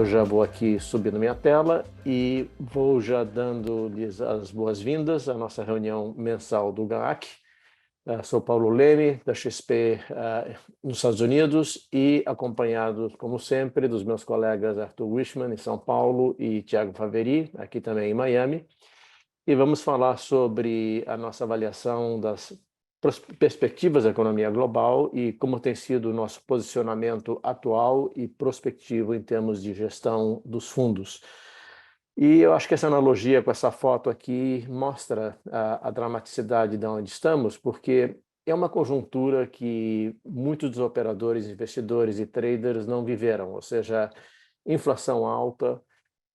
eu já vou aqui subindo minha tela e vou já dando-lhes as boas-vindas à nossa reunião mensal do GAAC. Sou Paulo Leme, da XP nos Estados Unidos, e acompanhado, como sempre, dos meus colegas Arthur Wishman, em São Paulo, e Thiago Faveri, aqui também em Miami. E vamos falar sobre a nossa avaliação das perspectivas da economia global e como tem sido o nosso posicionamento atual e prospectivo em termos de gestão dos fundos. E eu acho que essa analogia com essa foto aqui mostra a dramaticidade de onde estamos, porque é uma conjuntura que muitos dos operadores, investidores e traders não viveram, ou seja, inflação alta,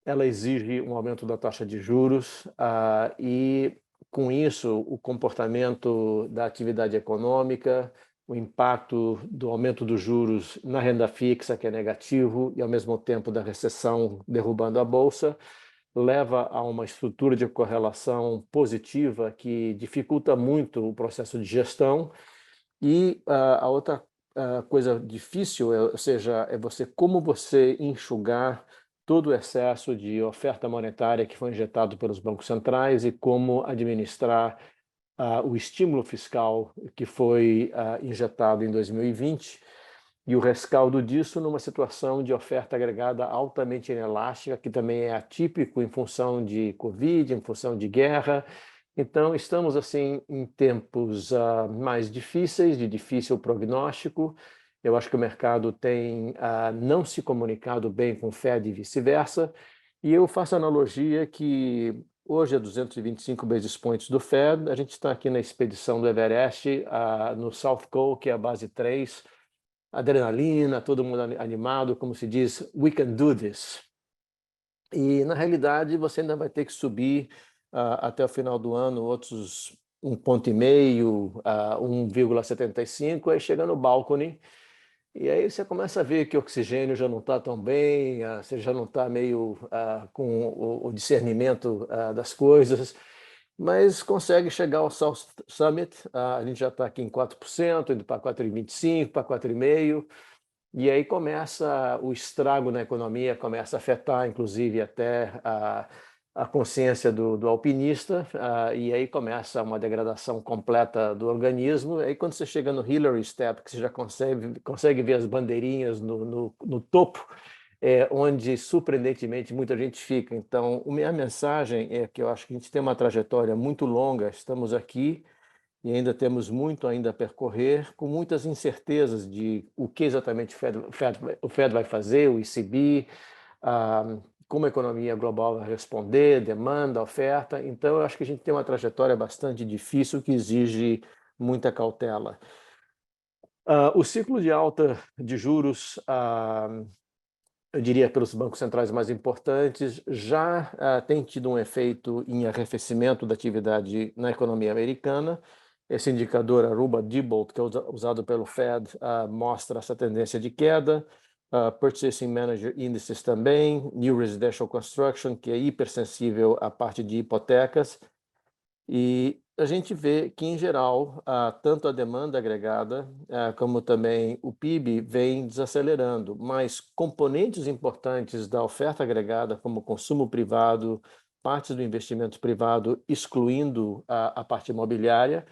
ela exige um aumento da taxa de juros e, com isso, o comportamento da atividade econômica, o impacto do aumento dos juros na renda fixa, que é negativo, e, ao mesmo tempo, da recessão derrubando a bolsa, leva a uma estrutura de correlação positiva que dificulta muito o processo de gestão. E a outra coisa difícil, ou seja, é como você enxugar todo o excesso de oferta monetária que foi injetado pelos bancos centrais e como administrar o estímulo fiscal que foi injetado em 2020 e o rescaldo disso numa situação de oferta agregada altamente inelástica, que também é atípico em função de Covid, em função de guerra. Então, estamos assim em tempos mais difíceis, de difícil prognóstico. Eu acho que o mercado tem não se comunicado bem com o Fed e vice-versa. E eu faço a analogia que hoje é 225 basis points do Fed. A gente está aqui na expedição do Everest, no South Col, que é a base 3. Adrenalina, todo mundo animado, como se diz, we can do this. E, na realidade, você ainda vai ter que subir até o final do ano outros 1,5 a 1,75, aí chega no balcony, e aí você começa a ver que o oxigênio já não está tão bem, você já não está meio com o discernimento das coisas, mas consegue chegar ao South Summit, a gente já está aqui em 4%, indo para 4,25, para 4,5%, e aí começa o estrago na economia, começa a afetar, inclusive, até a consciência do alpinista, e aí começa uma degradação completa do organismo. Aí quando você chega no Hillary Step, que você já consegue ver as bandeirinhas no topo, onde, surpreendentemente, muita gente fica. Então, a minha mensagem é que eu acho que a gente tem uma trajetória muito longa, estamos aqui, e ainda temos muito ainda a percorrer, com muitas incertezas de o que exatamente o Fed vai fazer, o ECB, como a economia global vai responder, demanda, oferta. Então, eu acho que a gente tem uma trajetória bastante difícil que exige muita cautela. O ciclo de alta de juros, eu diria pelos bancos centrais mais importantes, já tem tido um efeito em arrefecimento da atividade na economia americana. Esse indicador Aruba-Diebold, que é usado pelo Fed, mostra essa tendência de queda. Purchasing Manager Indices também, New Residential Construction, que é hipersensível à parte de hipotecas. E a gente vê que, em geral, tanto a demanda agregada como também o PIB vem desacelerando, mas componentes importantes da oferta agregada, como o consumo privado, partes do investimento privado, excluindo a parte imobiliária,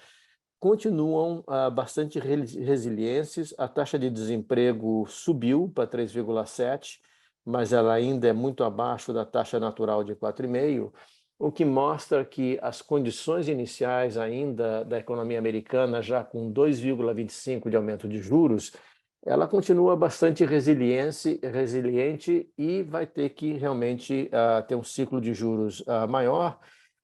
continuam bastante resilientes. A taxa de desemprego subiu para 3,7%, mas ela ainda é muito abaixo da taxa natural de 4,5%, o que mostra que as condições iniciais ainda da economia americana, já com 2,25% de aumento de juros, ela continua bastante resiliente e vai ter que realmente ter um ciclo de juros maior.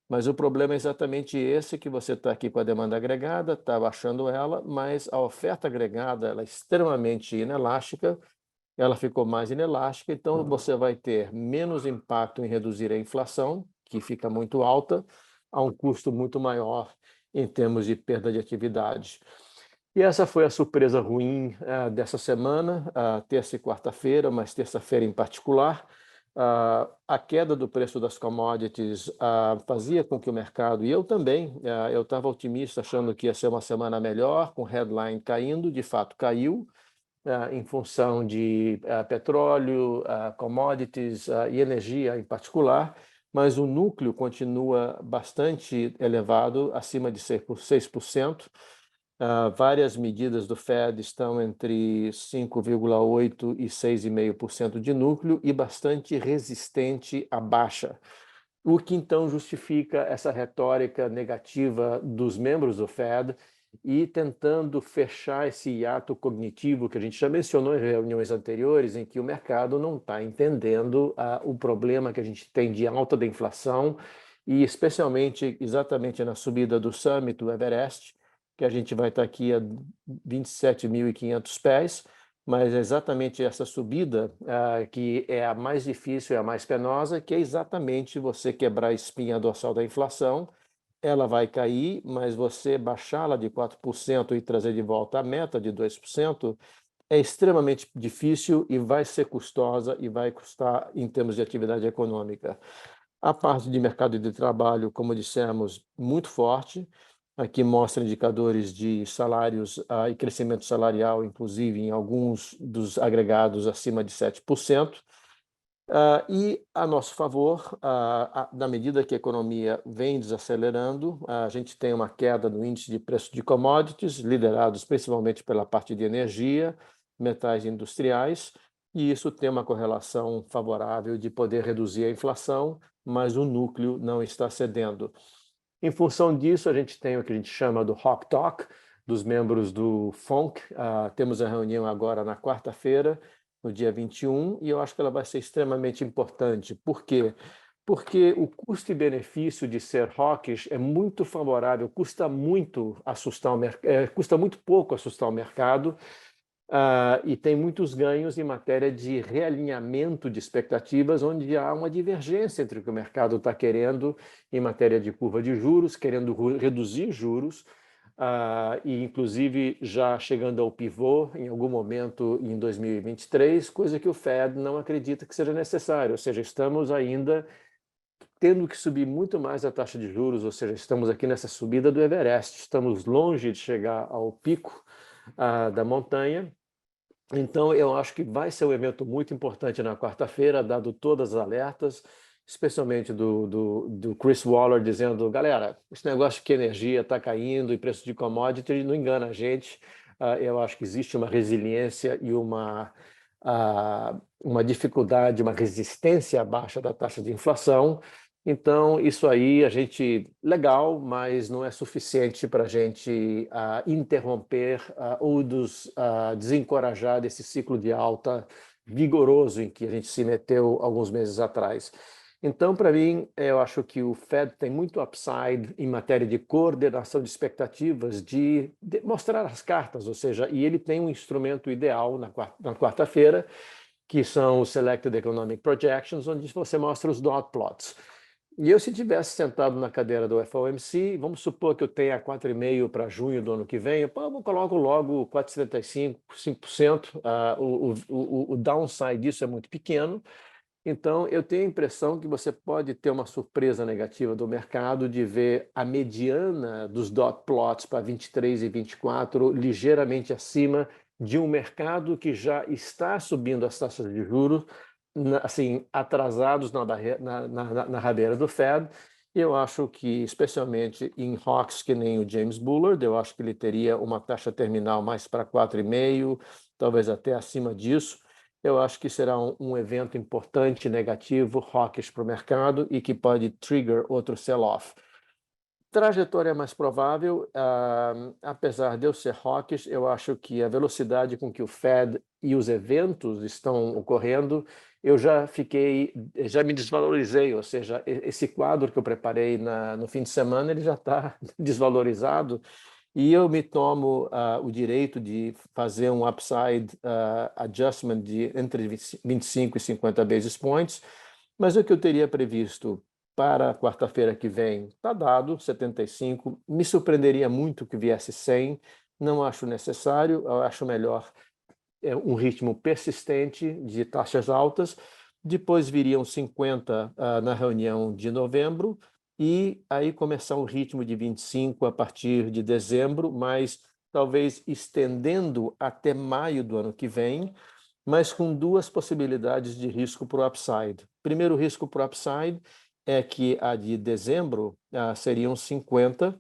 Mas o problema é exatamente esse, que você está aqui com a demanda agregada, está baixando ela, mas a oferta agregada ela é extremamente inelástica, ela ficou mais inelástica, então você vai ter menos impacto em reduzir a inflação, que fica muito alta, a um custo muito maior em termos de perda de atividade. E essa foi a surpresa ruim dessa semana, terça e quarta-feira, mas terça-feira em particular. A queda do preço das commodities fazia com que o mercado, e eu também, eu estava otimista achando que ia ser uma semana melhor, com headline caindo, de fato caiu, em função de petróleo, commodities e energia em particular, mas o núcleo continua bastante elevado, acima de 6%. Várias medidas do Fed estão entre 5,8% e 6,5% de núcleo e bastante resistente à baixa. O que então justifica essa retórica negativa dos membros do Fed e tentando fechar esse hiato cognitivo que a gente já mencionou em reuniões anteriores, em que o mercado não está entendendo o problema que a gente tem de alta da inflação e especialmente exatamente na subida do summit do Everest, que a gente vai estar aqui a 27.500 pés, mas é exatamente essa subida que é a mais difícil e a mais penosa, que é exatamente você quebrar a espinha dorsal da inflação. Ela vai cair, mas você baixá-la de 4% e trazer de volta a meta de 2% é extremamente difícil e vai ser custosa e vai custar em termos de atividade econômica. A parte de mercado de trabalho, como dissemos, muito forte. Aqui mostra indicadores de salários e crescimento salarial, inclusive em alguns dos agregados acima de 7%. E a nosso favor, na medida que a economia vem desacelerando, a gente tem uma queda no índice de preço de commodities, liderados principalmente pela parte de energia, metais industriais, e isso tem uma correlação favorável de poder reduzir a inflação, mas o núcleo não está cedendo. Em função disso, a gente tem o que a gente chama do Hawk Talk, dos membros do FONC. Temos a reunião agora na quarta-feira, no dia 21, e eu acho que ela vai ser extremamente importante. Por quê? Porque o custo e benefício de ser hawkish é muito favorável, custa muito custa muito pouco assustar o mercado, e tem muitos ganhos em matéria de realinhamento de expectativas, onde há uma divergência entre o que o mercado está querendo em matéria de curva de juros, querendo reduzir juros, e inclusive já chegando ao pivô em algum momento em 2023, coisa que o Fed não acredita que seja necessário, ou seja, estamos ainda tendo que subir muito mais a taxa de juros, ou seja, estamos aqui nessa subida do Everest, estamos longe de chegar ao pico da montanha. Então, eu acho que vai ser um evento muito importante na quarta-feira, dado todas as alertas, especialmente do Chris Waller dizendo, galera, esse negócio que energia está caindo e preço de commodity não engana a gente. Eu acho que existe uma resiliência e uma dificuldade, uma resistência à baixa da taxa de inflação. Então, isso aí legal, mas não é suficiente para a gente interromper ou desencorajar desse ciclo de alta vigoroso em que a gente se meteu alguns meses atrás. Então, para mim, eu acho que o Fed tem muito upside em matéria de coordenação de expectativas, de mostrar as cartas, ou seja, e ele tem um instrumento ideal na quarta-feira, que são os Selected Economic Projections, onde você mostra os dot plots. E eu, se tivesse sentado na cadeira do FOMC, vamos supor que eu tenha 4,5% para junho do ano que vem, eu coloco logo 4,75%, 5%. O downside disso é muito pequeno. Então, eu tenho a impressão que você pode ter uma surpresa negativa do mercado de ver a mediana dos dot plots para 23 e 24 ligeiramente acima de um mercado que já está subindo as taxas de juros, assim, atrasados na rabeira do Fed. Eu acho que, especialmente em hawks que nem o James Bullard, eu acho que ele teria uma taxa terminal mais para 4,5%, talvez até acima disso. Eu acho que será um evento importante, negativo, hawkish para o mercado e que pode trigger outro sell-off. Trajetória mais provável, apesar de eu ser hawkish, eu acho que a velocidade com que o Fed e os eventos estão ocorrendo, eu já me desvalorizei, ou seja, esse quadro que eu preparei no fim de semana, ele já está desvalorizado, e eu me tomo o direito de fazer um upside adjustment de entre 25 e 50 basis points, mas o que eu teria previsto para quarta-feira que vem está dado, 75. Me surpreenderia muito que viesse 100, não acho necessário, eu acho melhor um ritmo persistente de taxas altas. Depois viriam 50 na reunião de novembro, e aí começar um ritmo de 25 a partir de dezembro, mas talvez estendendo até maio do ano que vem, mas com duas possibilidades de risco para o upside. Primeiro risco para o upside é que a de dezembro seriam 50,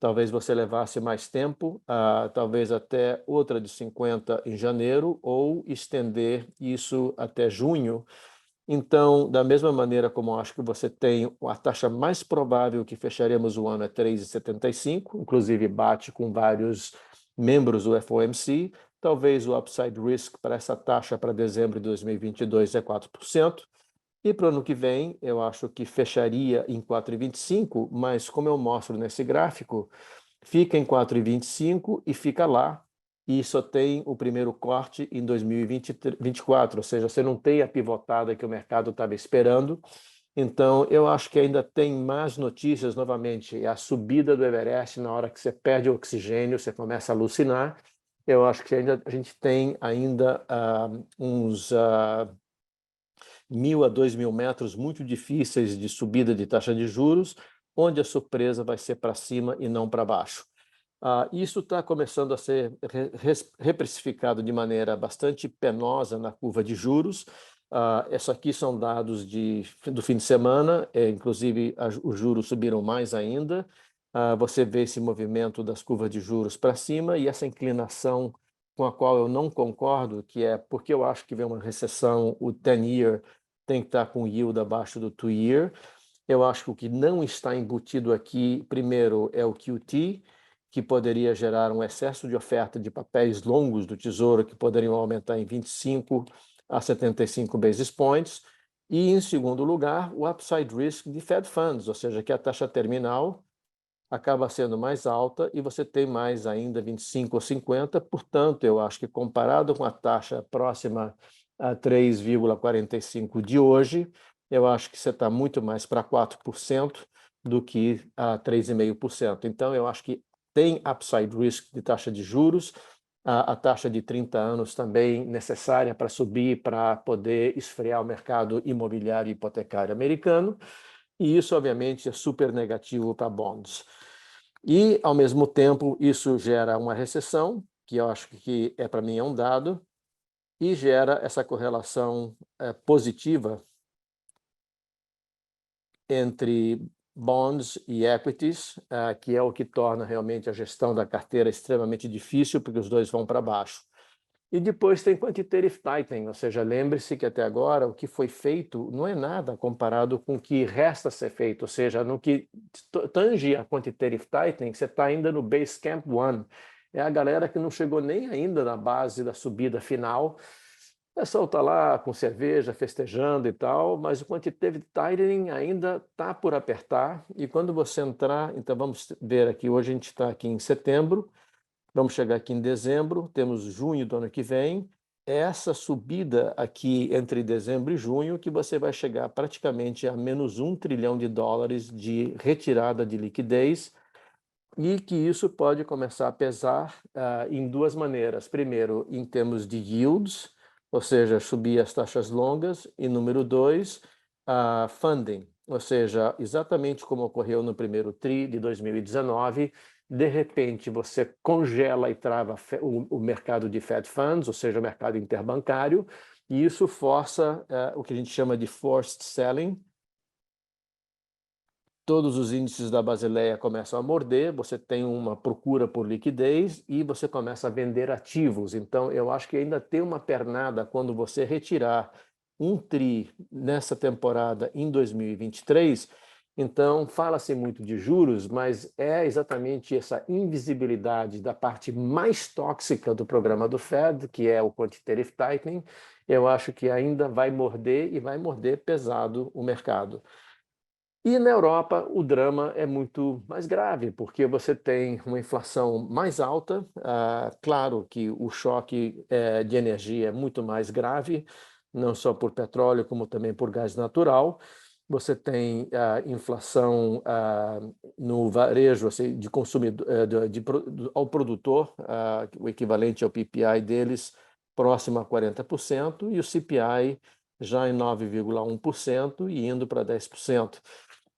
talvez você levasse mais tempo, talvez até outra de 50 em janeiro, ou estender isso até junho. Então, da mesma maneira como acho que você tem a taxa mais provável que fecharemos o ano é 3,75, inclusive bate com vários membros do FOMC, talvez o upside risk para essa taxa para dezembro de 2022 é 4%, e para o ano que vem eu acho que fecharia em 4,25, mas como eu mostro nesse gráfico, fica em 4,25 e fica lá, e só tem o primeiro corte em 2024, ou seja, você não tem a pivotada que o mercado estava esperando. Então, eu acho que ainda tem mais notícias, novamente, a subida do Everest, na hora que você perde o oxigênio, você começa a alucinar. Eu acho que a gente tem ainda uns 1.000 a 2.000 metros muito difíceis de subida de taxa de juros, onde a surpresa vai ser para cima e não para baixo. Isso está começando a ser reprecificado de maneira bastante penosa na curva de juros. Esses aqui são dados do fim de semana, inclusive os juros subiram mais ainda. Você vê esse movimento das curvas de juros para cima e essa inclinação com a qual eu não concordo, que é porque eu acho que vem uma recessão, o 10-year tem que estar com yield abaixo do 2-year. Eu acho que o que não está embutido aqui, primeiro, é o QT, que poderia gerar um excesso de oferta de papéis longos do Tesouro, que poderiam aumentar em 25 a 75 basis points. E, em segundo lugar, o upside risk de Fed Funds, ou seja, que a taxa terminal acaba sendo mais alta e você tem mais ainda 25 ou 50. Portanto, eu acho que comparado com a taxa próxima a 3,45 de hoje, eu acho que você está muito mais para 4% do que a 3,5%. Então, eu acho que tem upside risk de taxa de juros, a taxa de 30 anos também necessária para subir, para poder esfriar o mercado imobiliário e hipotecário americano, e isso, obviamente, é super negativo para bonds. E, ao mesmo tempo, isso gera uma recessão, que eu acho que para mim é um dado, e gera essa correlação positiva entre bonds e equities, que é o que torna realmente a gestão da carteira extremamente difícil, porque os dois vão para baixo. E depois tem quantitative tightening, ou seja, lembre-se que até agora o que foi feito não é nada comparado com o que resta ser feito, ou seja, no que tange a quantitative tightening, você está ainda no base camp 1, é a galera que não chegou nem ainda na base da subida final. O pessoal está lá com cerveja, festejando e tal, mas o quantitative tightening ainda está por apertar, e quando você entrar, então vamos ver aqui, hoje a gente está aqui em setembro, vamos chegar aqui em dezembro, temos junho do ano que vem, essa subida aqui entre dezembro e junho que você vai chegar praticamente a menos $1 trilhão de retirada de liquidez, e que isso pode começar a pesar em duas maneiras. Primeiro, em termos de yields, ou seja, subir as taxas longas, e número dois, funding, ou seja, exatamente como ocorreu no primeiro TRI de 2019, de repente você congela e trava o mercado de Fed Funds, ou seja, o mercado interbancário, e isso força o que a gente chama de forced selling. Todos os índices da Basileia começam a morder, você tem uma procura por liquidez e você começa a vender ativos. Então, eu acho que ainda tem uma pernada quando você retirar um TRI nessa temporada em 2023. Então, fala-se muito de juros, mas é exatamente essa invisibilidade da parte mais tóxica do programa do Fed, que é o quantitative tightening. Eu acho que ainda vai morder e vai morder pesado o mercado. E na Europa o drama é muito mais grave, porque você tem uma inflação mais alta, claro que o choque de energia é muito mais grave, não só por petróleo, como também por gás natural. Você tem inflação no varejo assim, de consumidor, ao produtor, o equivalente ao PPI deles, próximo a 40%, e o CPI já em 9,1% e indo para 10%.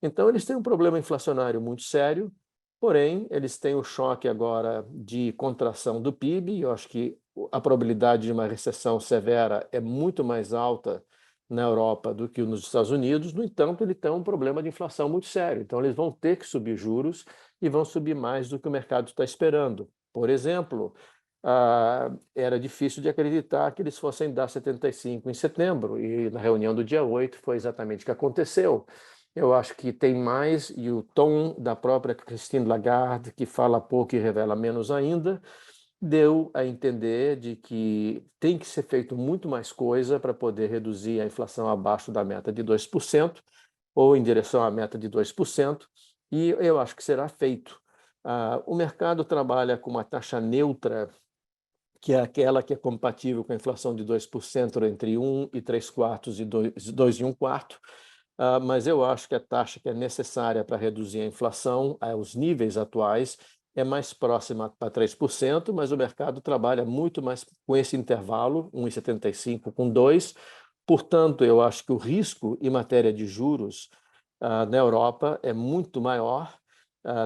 Então, eles têm um problema inflacionário muito sério, Porém, eles têm o choque agora de contração do PIB, e eu acho que a probabilidade de uma recessão severa é muito mais alta na Europa do que nos Estados Unidos. No entanto, ele tem um problema de inflação muito sério. Então, eles vão ter que subir juros e vão subir mais do que o mercado está esperando. Por exemplo, era difícil de acreditar que eles fossem dar 75 em setembro, e na reunião do dia 8 foi exatamente o que aconteceu. Eu acho que tem mais, e o tom da própria Christine Lagarde, que fala pouco e revela menos ainda, deu a entender de que tem que ser feito muito mais coisa para poder reduzir a inflação abaixo da meta de 2%, ou em direção à meta de 2%, e eu acho que será feito. O mercado trabalha com uma taxa neutra, que é aquela que é compatível com a inflação de 2% entre 1,75 e 2 e 1/4. Mas eu acho que a taxa que é necessária para reduzir a inflação aos níveis atuais é mais próxima para 3%, mas o mercado trabalha muito mais com esse intervalo, 1,75 com 2. Portanto, eu acho que o risco em matéria de juros na Europa é muito maior,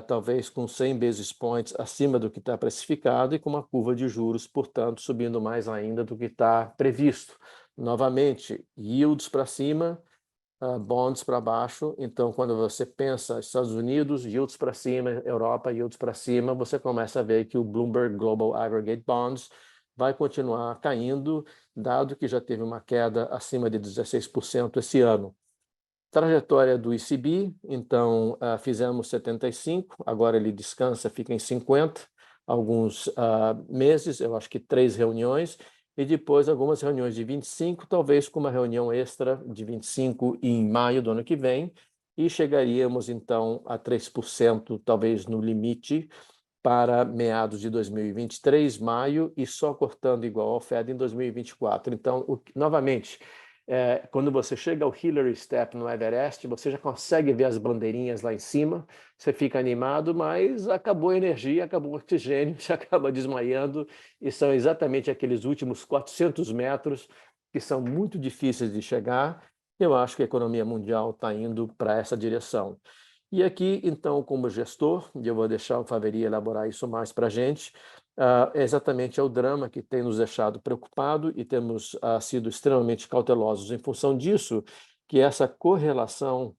talvez com 100 basis points acima do que está precificado e com uma curva de juros, portanto, subindo mais ainda do que está previsto. Novamente, yields para cima, bonds para baixo. Então, quando você pensa Estados Unidos, yields para cima, Europa, yields para cima, você começa a ver que o Bloomberg Global Aggregate Bonds vai continuar caindo, dado que já teve uma queda acima de 16% esse ano. Trajetória do ECB, então fizemos 75, agora ele descansa, fica em 50, alguns meses, eu acho que 3 reuniões, e depois algumas reuniões de 25, talvez com uma reunião extra de 25 em maio do ano que vem, e chegaríamos então a 3%, talvez no limite, para meados de 2023, maio, e só cortando igual ao Fed em 2024. Então, novamente, quando você chega ao Hillary Step no Everest, você já consegue ver as bandeirinhas lá em cima, você fica animado, mas acabou a energia, acabou o oxigênio, você acaba desmaiando, e são exatamente aqueles últimos 400 metros que são muito difíceis de chegar. Eu acho que a economia mundial está indo para essa direção. E aqui, então, como gestor, e eu vou deixar o Faveri elaborar isso mais para a gente, exatamente é o drama que tem nos deixado preocupado e temos sido extremamente cautelosos em função disso, que essa correlação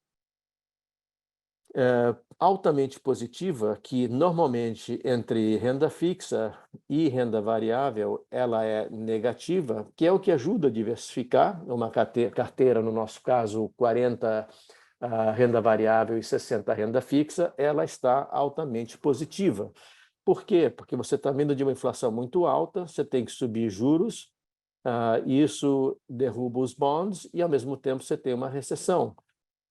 altamente positiva, que normalmente entre renda fixa e renda variável ela é negativa, que é o que ajuda a diversificar uma carteira, no nosso caso, 40 renda variável e 60 renda fixa, ela está altamente positiva. Por quê? Porque você está vindo de uma inflação muito alta, você tem que subir juros, isso derruba os bonds e, ao mesmo tempo, você tem uma recessão.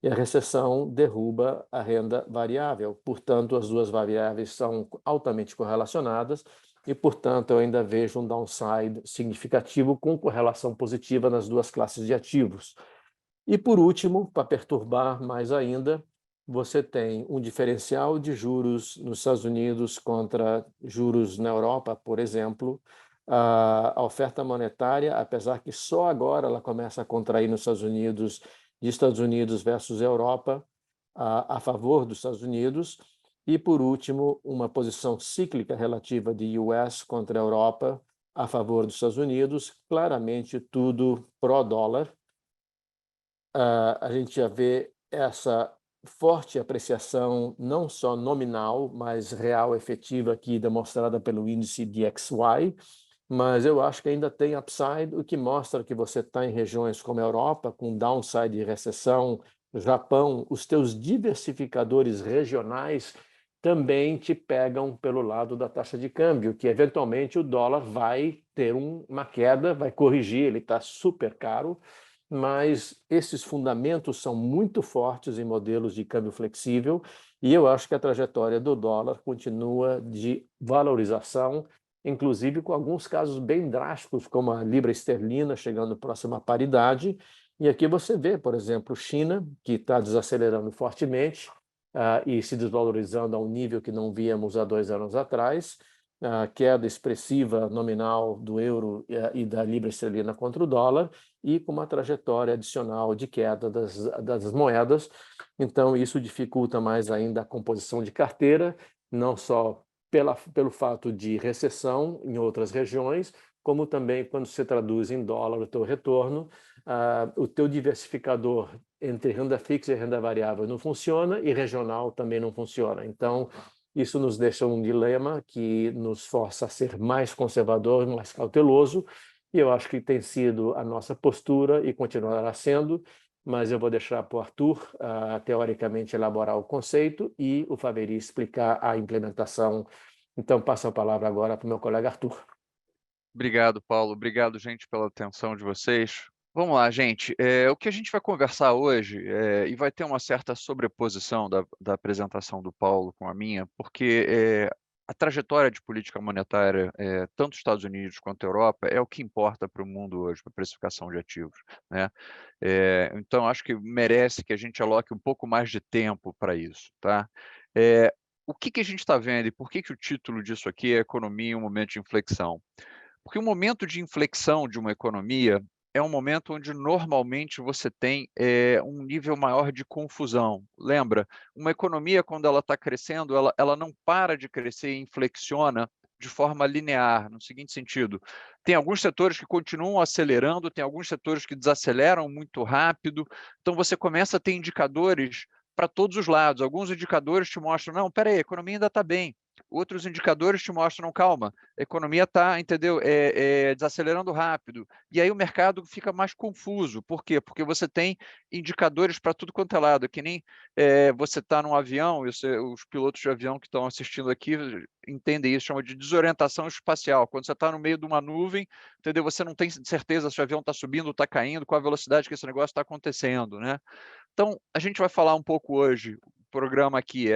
E a recessão derruba a renda variável. Portanto, as duas variáveis são altamente correlacionadas e, portanto, eu ainda vejo um downside significativo com correlação positiva nas duas classes de ativos. E, por último, para perturbar mais ainda, você tem um diferencial de juros nos Estados Unidos contra juros na Europa, por exemplo. A oferta monetária, apesar que só agora ela começa a contrair nos Estados Unidos, de Estados Unidos versus Europa, a favor dos Estados Unidos. E, por último, uma posição cíclica relativa de US contra a Europa a favor dos Estados Unidos, claramente tudo pró-dólar. A gente já vê essa forte apreciação, não só nominal, mas real, efetiva, aqui demonstrada pelo índice DXY, mas eu acho que ainda tem upside, o que mostra que você está em regiões como a Europa, com downside e recessão, Japão, os teus diversificadores regionais também te pegam pelo lado da taxa de câmbio, que eventualmente o dólar vai ter uma queda, vai corrigir, ele está super caro, mas esses fundamentos são muito fortes em modelos de câmbio flexível, e eu acho que a trajetória do dólar continua de valorização, inclusive com alguns casos bem drásticos, como a libra esterlina chegando próxima à paridade. E aqui você vê, por exemplo, China, que está desacelerando fortemente e se desvalorizando a um nível que não víamos há 2 anos atrás, a queda expressiva nominal do euro e da libra esterlina contra o dólar, e com uma trajetória adicional de queda das moedas. Então, isso dificulta mais ainda a composição de carteira, não só pelo fato de recessão em outras regiões, como também quando se traduz em dólar o teu retorno, o teu diversificador entre renda fixa e renda variável não funciona e regional também não funciona. Então, isso nos deixa um dilema que nos força a ser mais conservador, mais cauteloso, e eu acho que tem sido a nossa postura e continuará sendo, mas eu vou deixar para o Arthur, teoricamente, elaborar o conceito e o Faveri explicar a implementação. Então, passo a palavra agora para o meu colega Arthur. Obrigado, Paulo. Obrigado, gente, pela atenção de vocês. Vamos lá, gente. O que a gente vai conversar hoje, e vai ter uma certa sobreposição da apresentação do Paulo com a minha, porque a trajetória de política monetária, tanto Estados Unidos quanto Europa, é o que importa para o mundo hoje, para a precificação de ativos, né? Então, acho que merece que a gente aloque um pouco mais de tempo para isso, tá? O que a gente está vendo e por que o título disso aqui é Economia em um Momento de Inflexão? Porque o momento de inflexão de uma economia é um momento onde normalmente você tem um nível maior de confusão. Lembra, uma economia, quando ela está crescendo, ela não para de crescer e inflexiona de forma linear, no seguinte sentido: tem alguns setores que continuam acelerando, tem alguns setores que desaceleram muito rápido, então você começa a ter indicadores para todos os lados. Alguns indicadores te mostram, não, peraí, a economia ainda está bem. Outros indicadores te mostram, calma, a economia está, entendeu? Desacelerando rápido. E aí o mercado fica mais confuso. Por quê? Porque você tem indicadores para tudo quanto é lado. Que nem você está num avião, os pilotos de avião que estão assistindo aqui entendem isso, chama de desorientação espacial. Quando você está no meio de uma nuvem, entendeu? Você não tem certeza se o avião está subindo ou está caindo, qual a velocidade que esse negócio está acontecendo, né? Então, a gente vai falar um pouco hoje, o programa aqui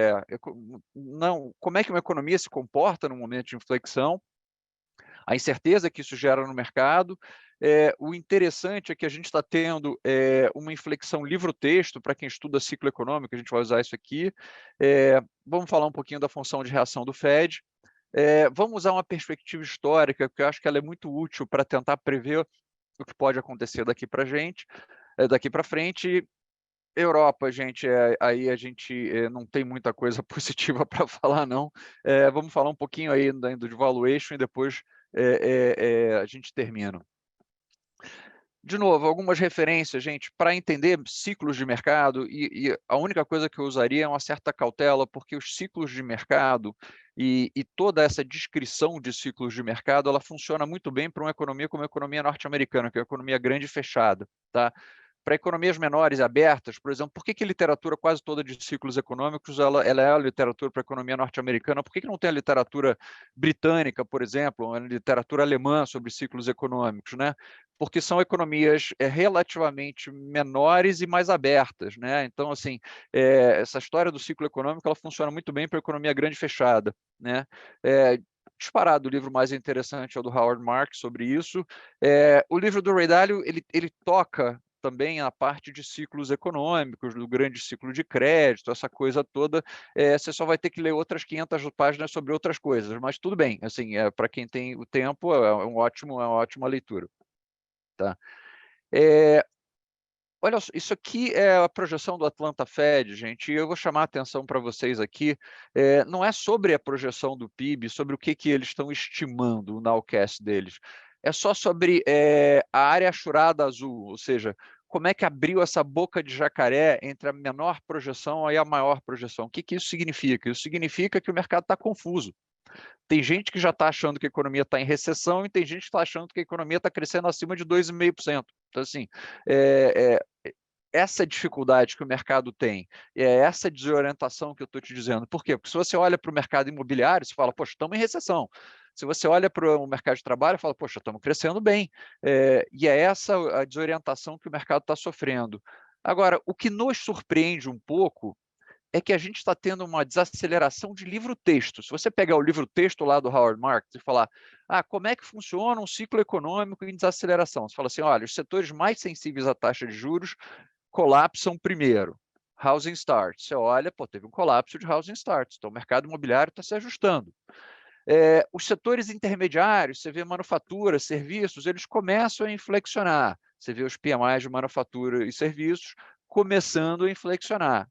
como é que uma economia se comporta no momento de inflexão, a incerteza que isso gera no mercado. O interessante é que a gente está tendo uma inflexão livro-texto, para quem estuda ciclo econômico, a gente vai usar isso aqui. Vamos falar um pouquinho da função de reação do Fed. Vamos usar uma perspectiva histórica, porque eu acho que ela é muito útil para tentar prever o que pode acontecer daqui para daqui para frente. Europa, gente, aí a gente não tem muita coisa positiva para falar, não. Vamos falar um pouquinho aí ainda de valuation e depois a gente termina. De novo, algumas referências, gente, para entender ciclos de mercado, e a única coisa que eu usaria é uma certa cautela, porque os ciclos de mercado e toda essa descrição de ciclos de mercado, ela funciona muito bem para uma economia como a economia norte-americana, que é uma economia grande e fechada, tá? Para economias menores e abertas, por exemplo, por que a literatura quase toda de ciclos econômicos ela é a literatura para a economia norte-americana? Por que não tem a literatura britânica, por exemplo, a literatura alemã sobre ciclos econômicos, né? Porque são economias relativamente menores e mais abertas, né? Então, assim, essa história do ciclo econômico ela funciona muito bem para a economia grande e fechada, né? Disparado, o livro mais interessante é o do Howard Marks sobre isso. O livro do Ray Dalio, ele toca também a parte de ciclos econômicos, do grande ciclo de crédito, essa coisa toda. Você só vai ter que ler outras 500 páginas sobre outras coisas, mas tudo bem, assim, para quem tem o tempo, é uma ótima leitura. Tá? Olha, isso aqui é a projeção do Atlanta Fed, gente, e eu vou chamar a atenção para vocês aqui, não é sobre a projeção do PIB, sobre o que eles estão estimando, o nowcast deles, é só sobre a área achurada azul, ou seja, como é que abriu essa boca de jacaré entre a menor projeção e a maior projeção. O que isso significa? Isso significa que o mercado está confuso. Tem gente que já está achando que a economia está em recessão e tem gente que está achando que a economia está crescendo acima de 2,5%. Então, assim, essa dificuldade que o mercado tem, é essa desorientação que eu estou te dizendo. Por quê? Porque se você olha para o mercado imobiliário, você fala, poxa, estamos em recessão. Se você olha para o mercado de trabalho, fala, poxa, estamos crescendo bem. E é essa a desorientação que o mercado está sofrendo. Agora, o que nos surpreende um pouco é que a gente está tendo uma desaceleração de livro-texto. Se você pegar o livro-texto lá do Howard Marks e falar, como é que funciona um ciclo econômico em desaceleração? Você fala assim, olha, os setores mais sensíveis à taxa de juros colapsam primeiro. Housing starts. Você olha, teve um colapso de housing starts, então o mercado imobiliário está se ajustando. Os setores intermediários, você vê manufatura, serviços, eles começam a inflexionar. Você vê os PMIs de manufatura e serviços começando a inflexionar.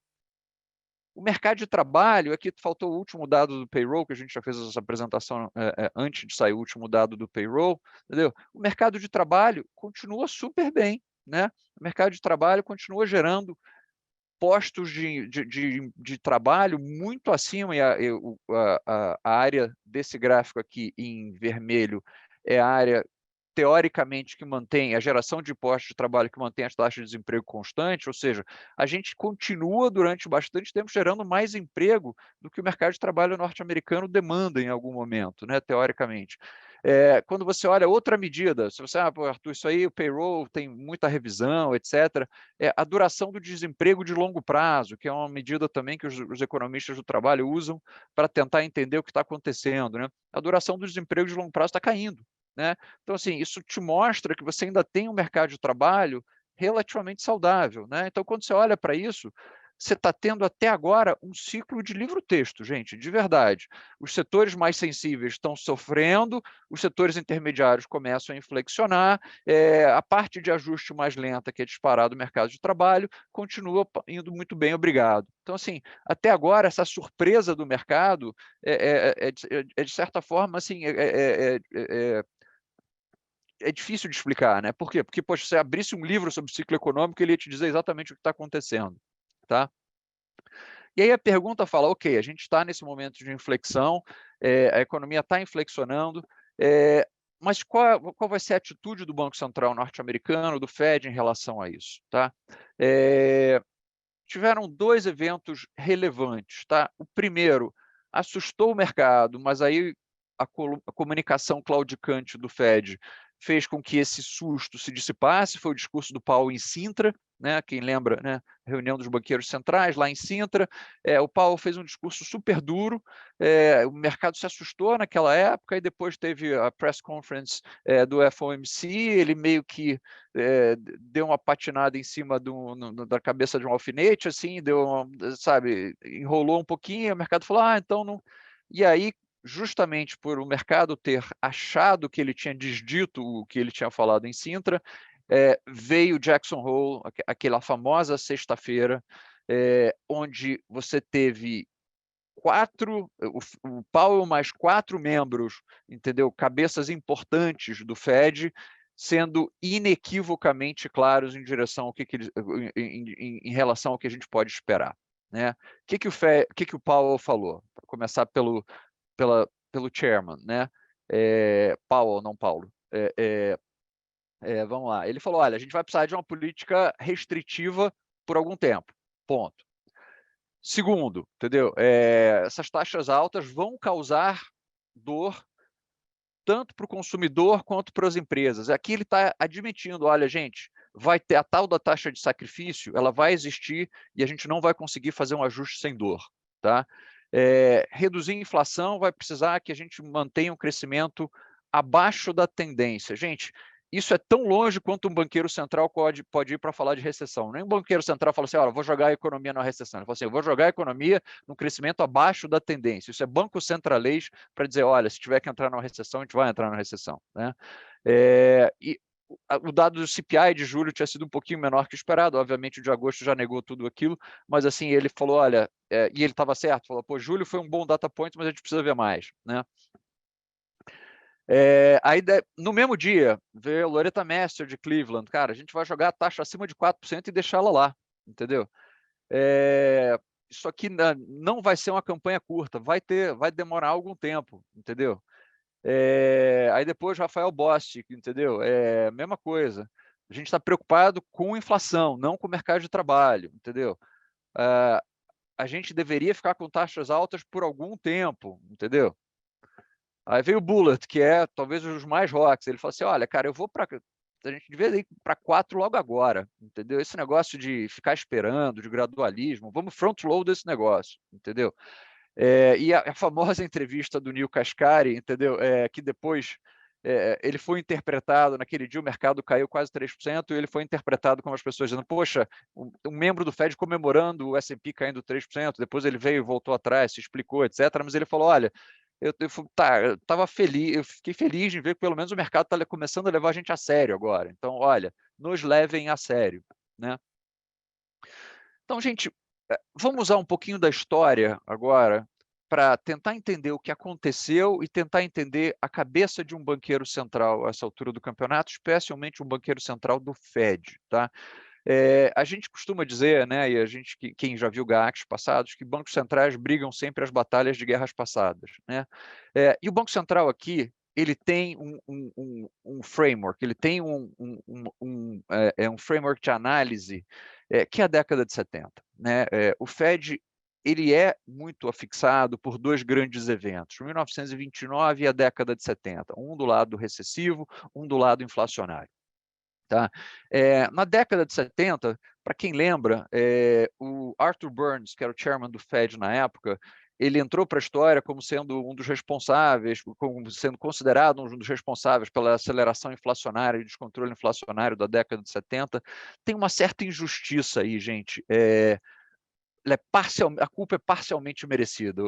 O mercado de trabalho, aqui faltou o último dado do payroll, que a gente já fez essa apresentação antes de sair o último dado do payroll, entendeu? O mercado de trabalho continua super bem, né? O mercado de trabalho continua gerando postos de trabalho muito acima, e a área desse gráfico aqui em vermelho é a área teoricamente que mantém a geração de postos de trabalho que mantém as taxas de desemprego constantes, ou seja, a gente continua durante bastante tempo gerando mais emprego do que o mercado de trabalho norte-americano demanda em algum momento, né, teoricamente. Quando você olha outra medida, se você, pô, Arthur, isso aí, o payroll tem muita revisão, etc., a duração do desemprego de longo prazo, que é uma medida também que os economistas do trabalho usam para tentar entender o que está acontecendo, né? A duração do desemprego de longo prazo está caindo, né? Então, assim, isso te mostra que você ainda tem um mercado de trabalho relativamente saudável, né? Então, quando você olha para isso, você está tendo até agora um ciclo de livro-texto, gente, de verdade. Os setores mais sensíveis estão sofrendo, os setores intermediários começam a inflexionar, a parte de ajuste mais lenta, que é disparado do mercado de trabalho, continua indo muito bem, obrigado. Então, assim, até agora, essa surpresa do mercado de certa forma, assim, é difícil de explicar, né? Por quê? Porque, poxa, se você abrisse um livro sobre ciclo econômico, ele ia te dizer exatamente o que está acontecendo, tá? E aí a pergunta fala, ok, a gente está nesse momento de inflexão, a economia está inflexionando, mas qual vai ser a atitude do Banco Central norte-americano, do Fed, em relação a isso, tá? Tiveram dois eventos relevantes, tá? O primeiro assustou o mercado, mas aí a comunicação claudicante do Fed fez com que esse susto se dissipasse, foi o discurso do Powell em Sintra, né? Quem lembra, né? Reunião dos banqueiros centrais lá em Sintra, o Powell fez um discurso super duro, o mercado se assustou naquela época, e depois teve a press conference do FOMC, ele meio que deu uma patinada em cima da cabeça de um alfinete, assim, sabe, enrolou um pouquinho, o mercado falou, então não... E aí, justamente por o mercado ter achado que ele tinha desdito o que ele tinha falado em Sintra, veio Jackson Hole, aquela famosa sexta-feira, onde você teve o Powell mais 4 membros, entendeu? Cabeças importantes do Fed, sendo inequivocamente claros em direção ao que eles, em relação ao que a gente pode esperar, né? O que o Powell falou? Para começar pelo chairman, né? Powell, não Paulo. Vamos lá. Ele falou: olha, a gente vai precisar de uma política restritiva por algum tempo. Ponto. Segundo, entendeu? Essas taxas altas vão causar dor tanto para o consumidor quanto para as empresas. Aqui ele está admitindo, olha, gente, vai ter a tal da taxa de sacrifício, ela vai existir e a gente não vai conseguir fazer um ajuste sem dor, tá? Reduzir a inflação vai precisar que a gente mantenha um crescimento abaixo da tendência. Gente, isso é tão longe quanto um banqueiro central pode ir para falar de recessão. Nem um banqueiro central fala assim, olha, vou jogar a economia na recessão. Ele fala assim, eu vou jogar a economia num crescimento abaixo da tendência. Isso é banco centralês para dizer, olha, se tiver que entrar numa recessão, a gente vai entrar na recessão, né? E o dado do CPI de julho tinha sido um pouquinho menor que o esperado, obviamente o de agosto já negou tudo aquilo, mas assim, ele falou, olha, e ele estava certo, falou, pô, julho foi um bom data point, mas a gente precisa ver mais, né? Aí, no mesmo dia, veio a Loretta Mester de Cleveland. Cara, a gente vai jogar a taxa acima de 4% e deixá-la lá, entendeu? Isso aqui não vai ser uma campanha curta, vai demorar algum tempo, entendeu? Aí depois Rafael Bostic, entendeu? Mesma coisa. A gente está preocupado com inflação, não com o mercado de trabalho, entendeu? A gente deveria ficar com taxas altas por algum tempo, entendeu? Aí veio o Bullet, que é talvez os mais rocks. Ele falou assim, olha, cara, eu vou para... A gente devia ir para 4 logo agora, entendeu? Esse negócio de ficar esperando, de gradualismo, vamos front-load esse negócio, entendeu? E a famosa entrevista do Neil Kashkari, entendeu? Que depois ele foi interpretado, naquele dia o mercado caiu quase 3%, e ele foi interpretado como as pessoas dizendo, poxa, um membro do Fed comemorando o S&P caindo 3%, depois ele veio e voltou atrás, se explicou, etc. Mas ele falou, olha, eu estava feliz, eu fiquei feliz de ver que pelo menos o mercado está começando a levar a gente a sério agora. Então, olha, nos levem a sério, né? Então, gente, Vamos usar um pouquinho da história agora para tentar entender o que aconteceu e tentar entender a cabeça de um banqueiro central a essa altura do campeonato, especialmente um banqueiro central do Fed, tá? A gente costuma dizer, né, e a gente, quem já viu GAACs passados, que bancos centrais brigam sempre as batalhas de guerras passadas, né? E o Banco Central aqui, ele tem um framework, ele tem um framework de análise que é a década de 70, né? O Fed, ele é muito afixado por dois grandes eventos, 1929 e a década de 70, um do lado recessivo, um do lado inflacionário. Tá? Na década de 70, para quem lembra, o Arthur Burns, que era o chairman do Fed na época, ele entrou para a história como sendo um dos responsáveis, como sendo considerado um dos responsáveis pela aceleração inflacionária e descontrole inflacionário da década de 70. Tem uma certa injustiça aí, gente. A culpa é parcialmente merecida.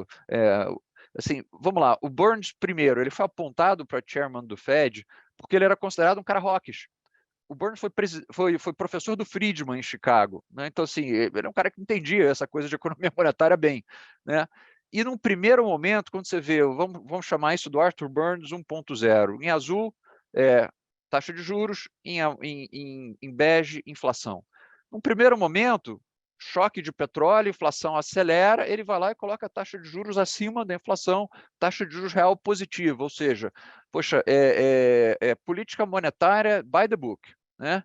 Assim, vamos lá, o Burns, primeiro, ele foi apontado para chairman do Fed porque ele era considerado um cara hawkish. O Burns foi professor do Friedman em Chicago, né? Então, assim, ele é um cara que entendia essa coisa de economia monetária bem, né? E num primeiro momento, quando você vê, vamos chamar isso do Arthur Burns 1.0, em azul, taxa de juros, em bege, inflação. Num primeiro momento, choque de petróleo, inflação acelera, ele vai lá e coloca a taxa de juros acima da inflação, taxa de juros real positiva, ou seja, poxa, política monetária by the book, né?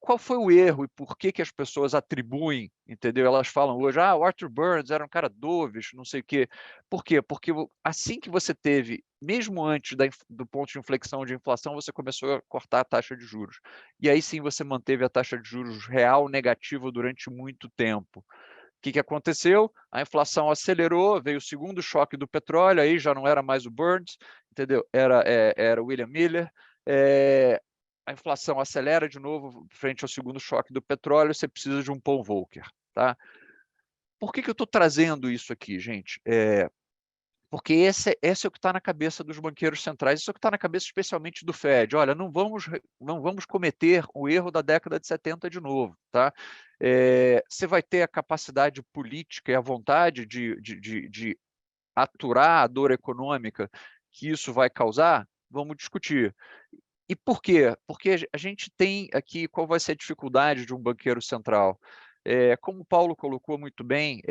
Qual foi o erro e por que que as pessoas atribuem, entendeu? Elas falam hoje, o Arthur Burns era um cara dovish, não sei o quê. Por quê? Porque assim que você teve, mesmo antes do ponto de inflexão de inflação, você começou a cortar a taxa de juros. E aí sim você manteve a taxa de juros real negativa durante muito tempo. O que aconteceu? A inflação acelerou, veio o segundo choque do petróleo, aí já não era mais o Burns, entendeu? Era o William Miller. A inflação acelera de novo frente ao segundo choque do petróleo, você precisa de um Paul Volcker, tá? Por que eu estou trazendo isso aqui, gente? Porque esse é o que está na cabeça dos banqueiros centrais, isso é o que está na cabeça especialmente do Fed. Olha, não vamos cometer o erro da década de 70 de novo. Tá? Você vai ter a capacidade política e a vontade de aturar a dor econômica que isso vai causar? Vamos discutir. E por quê? Porque a gente tem aqui qual vai ser a dificuldade de um banqueiro central. Como o Paulo colocou muito bem,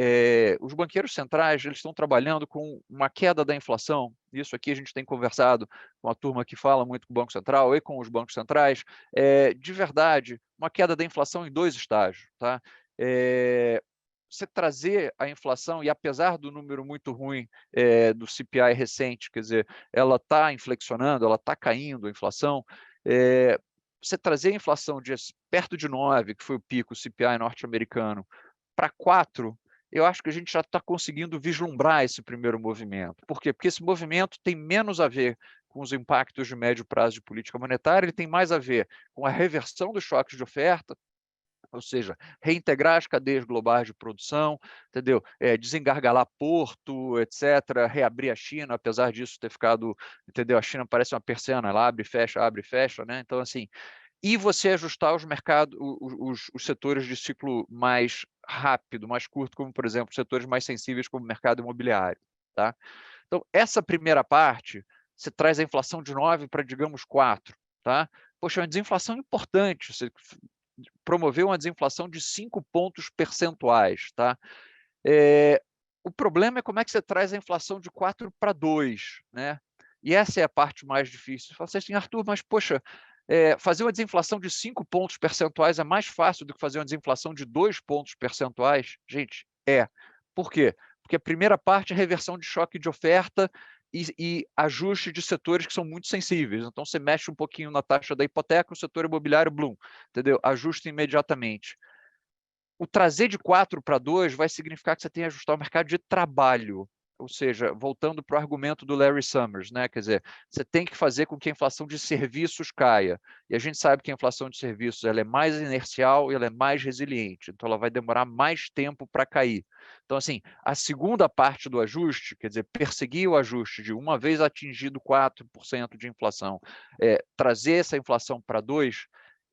os banqueiros centrais eles estão trabalhando com uma queda da inflação. Isso aqui a gente tem conversado com a turma que fala muito com o Banco Central e com os bancos centrais. De verdade, uma queda da inflação em dois estágios. Tá? Você trazer a inflação, e apesar do número muito ruim do CPI recente, quer dizer, ela está inflexionando, ela está caindo a inflação, você trazer a inflação de perto de 9, que foi o pico, o CPI norte-americano, para 4, eu acho que a gente já está conseguindo vislumbrar esse primeiro movimento. Por quê? Porque esse movimento tem menos a ver com os impactos de médio prazo de política monetária, ele tem mais a ver com a reversão dos choques de oferta, ou seja, reintegrar as cadeias globais de produção, entendeu? Desengargalar porto, etc., reabrir a China, apesar disso ter ficado, entendeu? A China parece uma persiana, ela abre e fecha, né? Então, assim, e você ajustar os mercados, os setores de ciclo mais rápido, mais curto, como, por exemplo, setores mais sensíveis como o mercado imobiliário, tá? Então, essa primeira parte, você traz a inflação de 9 para, digamos, 4, tá? Poxa, é uma desinflação importante, você promoveu uma desinflação de 5 pontos percentuais. Tá? O problema é como é que você traz a inflação de 4 para 2. Né? E essa é a parte mais difícil. Você fala assim, Arthur, mas poxa, fazer uma desinflação de 5 pontos percentuais é mais fácil do que fazer uma desinflação de 2 pontos percentuais? Gente, Por quê? Porque a primeira parte é reversão de choque de oferta e ajuste de setores que são muito sensíveis. Então, você mexe um pouquinho na taxa da hipoteca, o setor imobiliário, blum, entendeu? Ajusta imediatamente. O trazer de 4 para 2 vai significar que você tem que ajustar o mercado de trabalho. Ou seja, voltando para o argumento do Larry Summers, né? Quer dizer, você tem que fazer com que a inflação de serviços caia. E a gente sabe que a inflação de serviços ela é mais inercial e ela é mais resiliente. Então, ela vai demorar mais tempo para cair. Então, assim, a segunda parte do ajuste, quer dizer, perseguir o ajuste de uma vez atingido 4% de inflação, trazer essa inflação para 2%,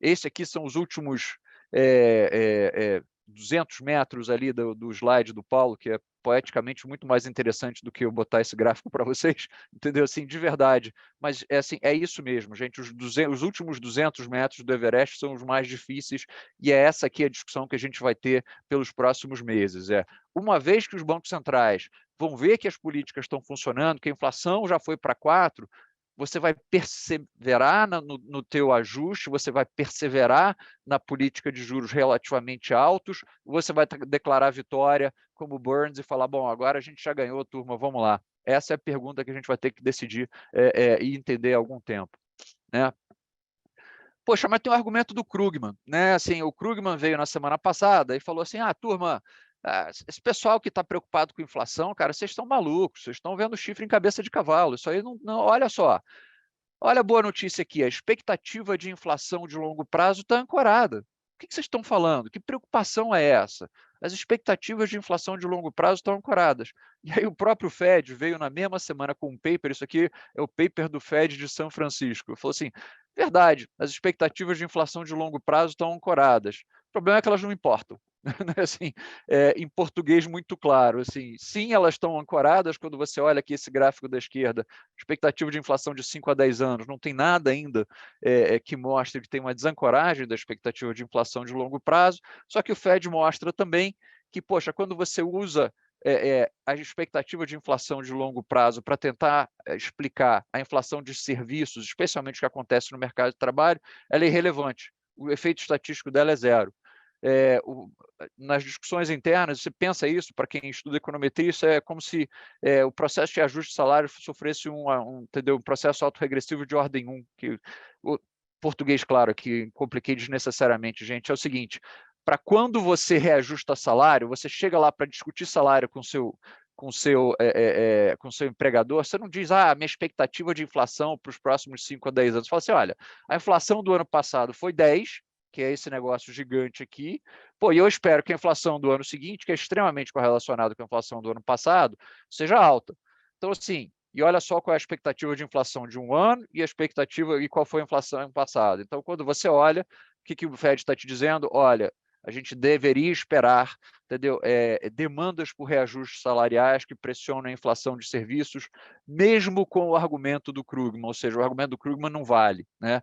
esse aqui são os últimos 200 metros ali do slide do Paulo, que é poeticamente muito mais interessante do que eu botar esse gráfico para vocês, entendeu? Assim, de verdade. Mas assim, é isso mesmo, gente. Os últimos 200 metros do Everest são os mais difíceis, e é essa aqui a discussão que a gente vai ter pelos próximos meses. Uma vez que os bancos centrais vão ver que as políticas estão funcionando, que a inflação já foi para 4, você vai perseverar no teu ajuste, você vai perseverar na política de juros relativamente altos, você vai declarar vitória como Burns e falar, bom, agora a gente já ganhou, turma, vamos lá. Essa é a pergunta que a gente vai ter que decidir e entender há algum tempo, né? Poxa, mas tem o argumento do Krugman, né? Assim, o Krugman veio na semana passada e falou assim, turma, esse pessoal que está preocupado com inflação, cara, vocês estão malucos, vocês estão vendo chifre em cabeça de cavalo, isso aí não olha só, olha a boa notícia aqui, a expectativa de inflação de longo prazo está ancorada. O que vocês estão falando? Que preocupação é essa? As expectativas de inflação de longo prazo estão ancoradas. E aí o próprio Fed veio na mesma semana com um paper, isso aqui é o paper do Fed de São Francisco. Falou assim, verdade, as expectativas de inflação de longo prazo estão ancoradas. O problema é que elas não importam. Assim, em português muito claro, assim, sim, elas estão ancoradas quando você olha aqui esse gráfico da esquerda, expectativa de inflação de 5 a 10 anos, não tem nada ainda que mostre que tem uma desancoragem da expectativa de inflação de longo prazo, só que o Fed mostra também que, poxa, quando você usa a expectativa de inflação de longo prazo para tentar explicar a inflação de serviços, especialmente o que acontece no mercado de trabalho, ela é irrelevante. O efeito estatístico dela é zero. Nas discussões internas, você pensa isso, para quem estuda econometria, isso é como se o processo de ajuste de salário sofresse entendeu, um processo autorregressivo de ordem 1, que o português, claro, que compliquei desnecessariamente, gente, é o seguinte, para quando você reajusta salário, você chega lá para discutir salário com o seu empregador, você não diz, minha expectativa de inflação para os próximos 5 a 10 anos. Você fala assim, olha, a inflação do ano passado foi 10, que é esse negócio gigante aqui. Pô, e eu espero que a inflação do ano seguinte, que é extremamente correlacionada com a inflação do ano passado, seja alta. Então, assim, e olha só qual é a expectativa de inflação de um ano e a expectativa e qual foi a inflação ano passado. Então, quando você olha, o que o Fed está te dizendo? Olha, a gente deveria esperar, entendeu? Demandas por reajustes salariais que pressionam a inflação de serviços, mesmo com o argumento do Krugman, ou seja, o argumento do Krugman não vale, né?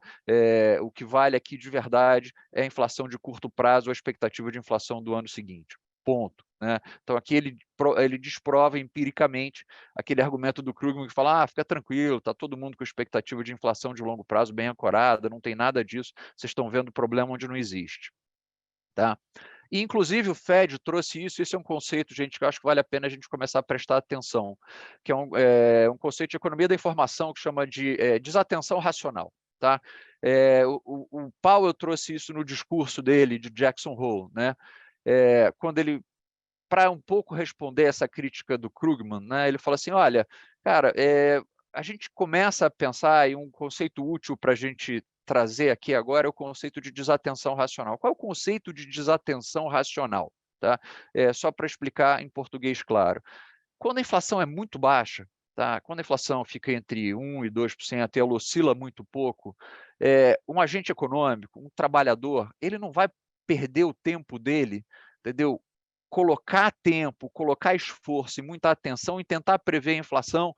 O que vale aqui de verdade é a inflação de curto prazo, a expectativa de inflação do ano seguinte. Ponto. Né? Então, aqui ele desprova empiricamente aquele argumento do Krugman que fala, fica tranquilo, está todo mundo com expectativa de inflação de longo prazo bem ancorada, não tem nada disso, vocês estão vendo problema onde não existe. Tá? E, inclusive, o Fed trouxe isso, esse é um conceito, gente, que eu acho que vale a pena a gente começar a prestar atenção, que é um conceito de economia da informação que chama de desatenção racional. Tá? O Powell trouxe isso no discurso dele, de Jackson Hole, né? Quando ele, para um pouco responder essa crítica do Krugman, né, ele fala assim, olha, cara, a gente começa a pensar em um conceito útil para a gente trazer aqui agora, é o conceito de desatenção racional. Qual é o conceito de desatenção racional? Tá? Só para explicar em português claro. Quando a inflação é muito baixa, tá? Quando a inflação fica entre 1% e 2% e ela oscila muito pouco, um agente econômico, um trabalhador, ele não vai perder o tempo dele, entendeu? Colocar tempo, colocar esforço e muita atenção em tentar prever a inflação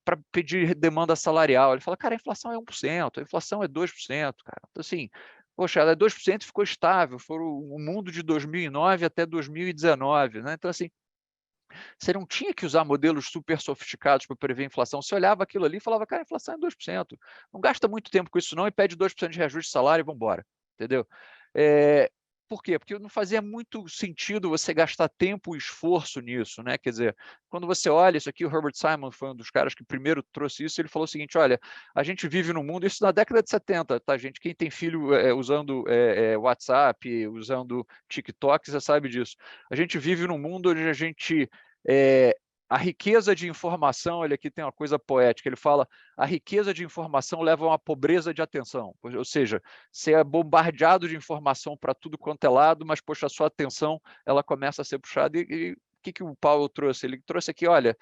para pedir demanda salarial. Ele fala, cara, a inflação é 1%, a inflação é 2%, cara. Então, assim, poxa, ela é 2% e ficou estável, foi o mundo de 2009 até 2019, né? Então, assim, você não tinha que usar modelos super sofisticados para prever a inflação. Você olhava aquilo ali e falava, cara, a inflação é 2%. Não gasta muito tempo com isso não e pede 2% de reajuste de salário e vamos embora. Entendeu? Por quê? Porque não fazia muito sentido você gastar tempo e esforço nisso, né? Quer dizer, quando você olha isso aqui, o Herbert Simon foi um dos caras que primeiro trouxe isso, ele falou o seguinte, olha, a gente vive num mundo, isso na década de 70, tá, gente? Quem tem filho usando WhatsApp, usando TikTok, você sabe disso. A gente vive num mundo onde a gente a riqueza de informação, olha aqui tem uma coisa poética, ele fala, a riqueza de informação leva a uma pobreza de atenção, ou seja, você é bombardeado de informação para tudo quanto é lado, mas, poxa, a sua atenção, ela começa a ser puxada, e o que o Powell trouxe? Ele trouxe aqui, olha,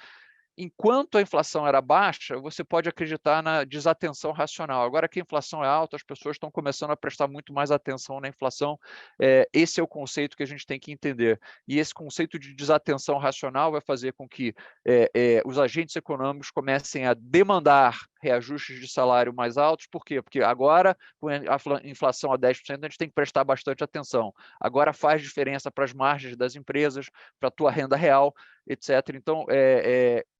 enquanto a inflação era baixa, você pode acreditar na desatenção racional. Agora que a inflação é alta, as pessoas estão começando a prestar muito mais atenção na inflação. Esse é o conceito que a gente tem que entender. E esse conceito de desatenção racional vai fazer com que os agentes econômicos comecem a demandar reajustes de salário mais altos. Por quê? Porque agora, com a inflação a 10%, a gente tem que prestar bastante atenção. Agora faz diferença para as margens das empresas, para a tua renda real, etc. Então,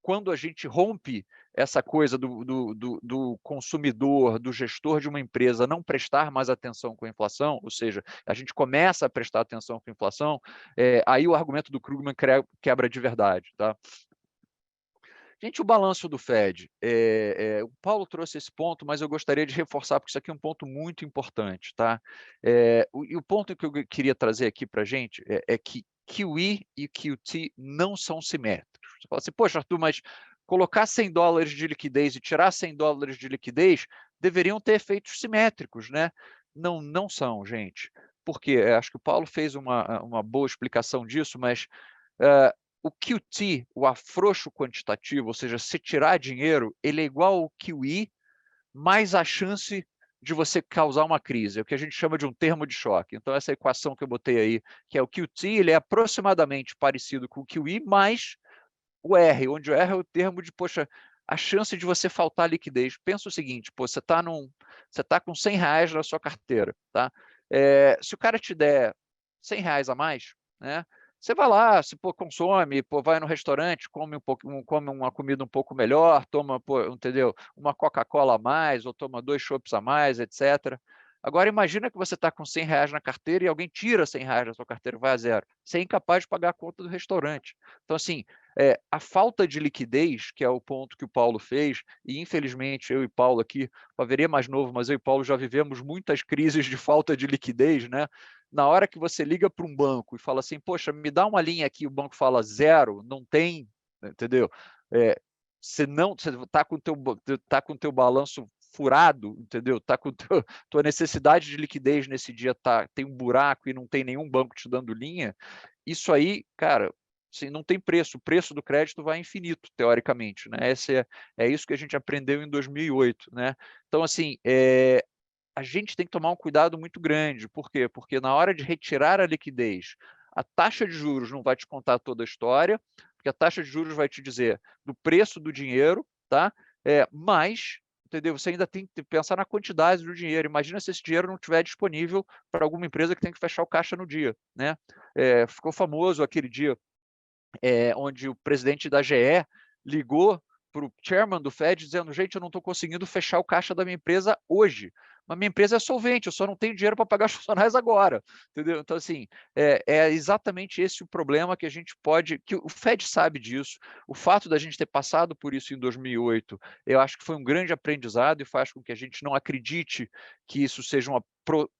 quando a gente rompe essa coisa do consumidor, do gestor de uma empresa não prestar mais atenção com a inflação, ou seja, a gente começa a prestar atenção com a inflação, aí o argumento do Krugman quebra de verdade. Tá? Gente, o balanço do Fed, o Paulo trouxe esse ponto, mas eu gostaria de reforçar, porque isso aqui é um ponto muito importante. Tá? E o ponto que eu queria trazer aqui para a gente é que QE e QT não são simétricos. Você fala assim, poxa, Arthur, mas colocar $100 de liquidez e tirar $100 de liquidez deveriam ter efeitos simétricos, né? Não, não são, gente. Por quê? Acho que o Paulo fez uma boa explicação disso, mas o QT, o afrouxo quantitativo, ou seja, se tirar dinheiro, ele é igual ao QE, mais a chance de você causar uma crise, é o que a gente chama de um termo de choque. Então, essa equação que eu botei aí, que é o QT, ele é aproximadamente parecido com o QE, mais o R, onde o R é o termo de, poxa, a chance de você faltar liquidez. Pensa o seguinte, pô, você está com R$100 na sua carteira, tá? Se o cara te der R$100 a mais, né? Você vai lá, se pô, consome, pô, vai no restaurante, come come uma comida um pouco melhor, toma, pô, entendeu? Uma Coca-Cola a mais, ou toma 2 chopps a mais, etc. Agora imagina que você está com R$100 na carteira e alguém tira R$100 da sua carteira e vai a zero. Você é incapaz de pagar a conta do restaurante. Então, assim, a falta de liquidez, que é o ponto que o Paulo fez, e infelizmente eu e Paulo aqui, o Haveria mais novo, mas eu e Paulo já vivemos muitas crises de falta de liquidez, né? Na hora que você liga para um banco e fala assim, poxa, me dá uma linha aqui, o banco fala zero, não tem, entendeu? Você está com o teu balanço furado, entendeu? Tá com tua necessidade de liquidez nesse dia tem um buraco e não tem nenhum banco te dando linha. Isso aí, cara, assim, não tem preço. O preço do crédito vai infinito, teoricamente, né? É isso que a gente aprendeu em 2008, né? Então, assim, a gente tem que tomar um cuidado muito grande. Por quê? Porque na hora de retirar a liquidez, a taxa de juros não vai te contar toda a história, porque a taxa de juros vai te dizer do preço do dinheiro, tá? Mas, entendeu? Você ainda tem que pensar na quantidade do dinheiro. Imagina se esse dinheiro não estiver disponível para alguma empresa que tem que fechar o caixa no dia, né? Ficou famoso aquele dia onde o presidente da GE ligou para o chairman do Fed dizendo, gente, eu não estou conseguindo fechar o caixa da minha empresa hoje, mas minha empresa é solvente, eu só não tenho dinheiro para pagar os funcionários agora, entendeu? Então, assim, é exatamente esse o problema que a gente que o Fed sabe disso, o fato da gente ter passado por isso em 2008, eu acho que foi um grande aprendizado e faz com que a gente não acredite que isso seja uma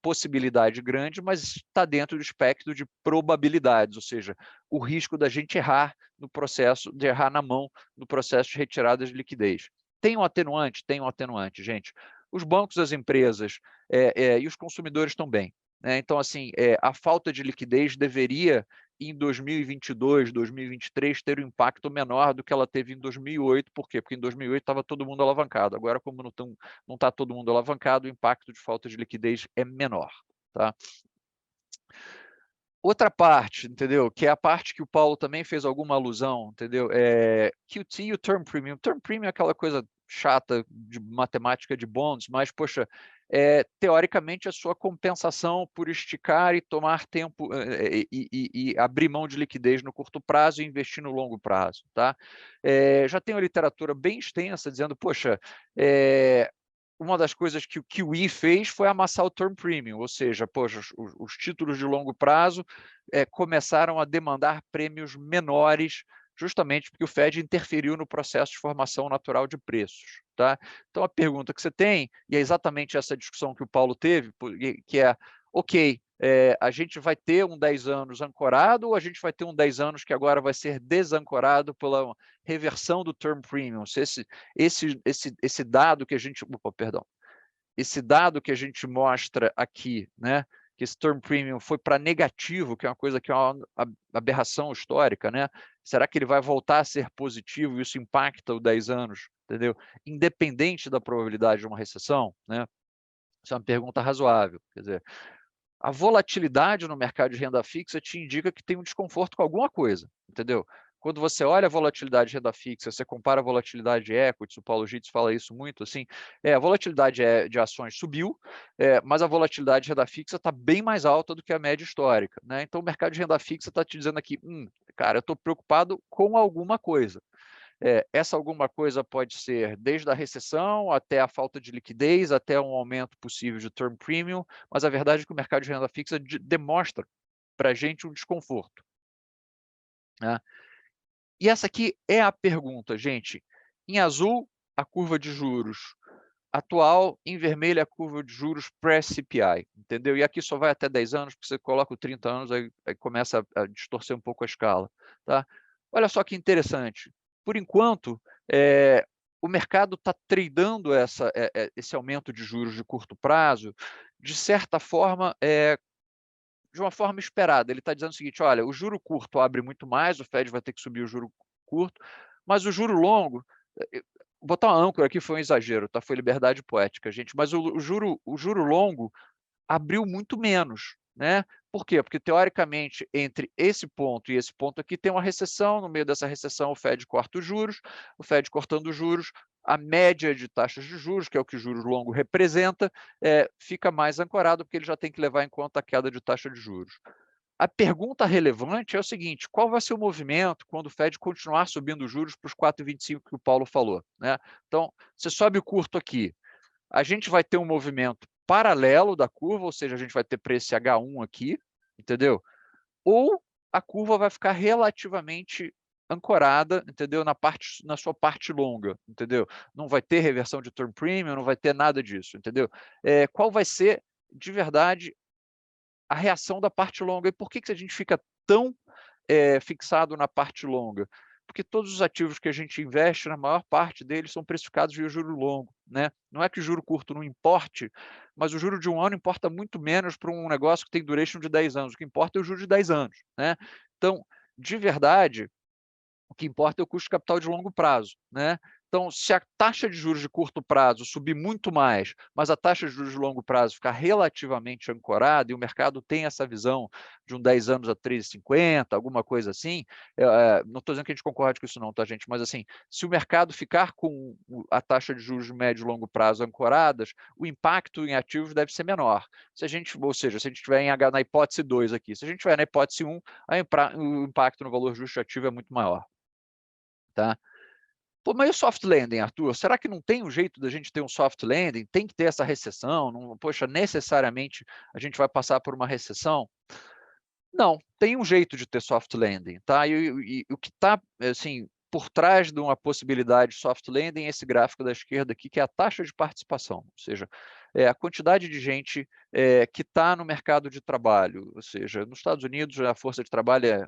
possibilidade grande, mas está dentro do espectro de probabilidades, ou seja, o risco da gente errar no processo, de errar na mão no processo de retirada de liquidez. Tem um atenuante? Tem um atenuante, gente. Os bancos, as empresas e os consumidores também. Né? Então, assim, a falta de liquidez deveria, em 2022, 2023, ter um impacto menor do que ela teve em 2008. Por quê? Porque em 2008 estava todo mundo alavancado. Agora, como não está todo mundo alavancado, o impacto de falta de liquidez é menor. Tá? Outra parte, entendeu? Que é a parte que o Paulo também fez alguma alusão, entendeu? QT e o Term Premium. Term Premium é aquela coisa chata de matemática de bonds, mas, poxa, teoricamente a sua compensação por esticar e tomar tempo e abrir mão de liquidez no curto prazo e investir no longo prazo, tá? Já tem uma literatura bem extensa dizendo, poxa, uma das coisas que o QE fez foi amassar o term premium, ou seja, poxa, os títulos de longo prazo começaram a demandar prêmios menores, justamente porque o Fed interferiu no processo de formação natural de preços. Tá? Então, a pergunta que você tem, e é exatamente essa discussão que o Paulo teve, que é, ok, a gente vai ter um 10 anos ancorado ou a gente vai ter um 10 anos que agora vai ser desancorado pela reversão do term premium? Esse dado que a gente... Opa, perdão. Esse dado que a gente mostra aqui, né, que esse term premium foi para negativo, que é uma coisa que é uma aberração histórica, né? Será que ele vai voltar a ser positivo e isso impacta os 10 anos, entendeu? Independente da probabilidade de uma recessão, né? Isso é uma pergunta razoável. Quer dizer, a volatilidade no mercado de renda fixa te indica que tem um desconforto com alguma coisa, entendeu? Quando você olha a volatilidade de renda fixa, você compara a volatilidade de equities, o Paulo Gittes fala isso muito, assim, a volatilidade de ações subiu, mas a volatilidade de renda fixa está bem mais alta do que a média histórica, né? Então o mercado de renda fixa está te dizendo aqui, cara, eu estou preocupado com alguma coisa. Essa alguma coisa pode ser desde a recessão até a falta de liquidez, até um aumento possível de term premium, mas a verdade é que o mercado de renda fixa demonstra para a gente um desconforto, né? E essa aqui é a pergunta, gente. Em azul, a curva de juros atual, em vermelho, a curva de juros pré-CPI, entendeu? E aqui só vai até 10 anos, porque você coloca o 30 anos, aí começa a distorcer um pouco a escala, tá? Olha só que interessante. Por enquanto, o mercado está tradando esse aumento de juros de curto prazo, de certa forma, de uma forma esperada. Ele está dizendo o seguinte, olha, o juro curto abre muito mais, o Fed vai ter que subir o juro curto, mas o juro longo, botar uma âncora aqui foi um exagero, tá? Foi liberdade poética, gente, mas o juro longo abriu muito menos, né? Por quê? Porque, teoricamente, entre esse ponto e esse ponto aqui tem uma recessão, no meio dessa recessão o Fed corta os juros, o Fed cortando os juros, a média de taxas de juros, que é o que o juro longo representa, fica mais ancorado, porque ele já tem que levar em conta a queda de taxa de juros. A pergunta relevante é o seguinte, qual vai ser o movimento quando o Fed continuar subindo os juros para os 4,25 que o Paulo falou, né? Então, você sobe o curto aqui, a gente vai ter um movimento paralelo da curva, ou seja, a gente vai ter para esse H1 aqui, entendeu? Ou a curva vai ficar relativamente ancorada, entendeu? Na sua parte longa, entendeu? Não vai ter reversão de term premium, não vai ter nada disso, entendeu? Qual vai ser, de verdade, a reação da parte longa? E por que a gente fica tão fixado na parte longa? Porque todos os ativos que a gente investe, na maior parte deles, são precificados via juro longo, né? Não é que o juro curto não importe, mas o juro de 1 ano importa muito menos para um negócio que tem duration de 10 anos. O que importa é o juro de 10 anos, né? Então, de verdade, o que importa é o custo de capital de longo prazo, né? Então, se a taxa de juros de curto prazo subir muito mais, mas a taxa de juros de longo prazo ficar relativamente ancorada, e o mercado tem essa visão de um 10 anos a 3,50, alguma coisa assim, não estou dizendo que a gente concorde com isso não, tá, gente? Mas, assim, se o mercado ficar com a taxa de juros de médio e longo prazo ancoradas, o impacto em ativos deve ser menor. Se a gente, ou seja, se a gente estiver na hipótese 2 aqui, se a gente estiver na hipótese 1, o impacto no valor justo ativo é muito maior. Tá? Pô, mas e o soft landing, Arthur? Será que não tem um jeito da gente ter um soft landing? Tem que ter essa recessão? Não, poxa, necessariamente a gente vai passar por uma recessão? Não, tem um jeito de ter soft landing, tá? E o que está, assim, por trás de uma possibilidade de soft landing é esse gráfico da esquerda aqui, que é a taxa de participação, ou seja, a quantidade de gente que está no mercado de trabalho, ou seja, nos Estados Unidos a força de trabalho é,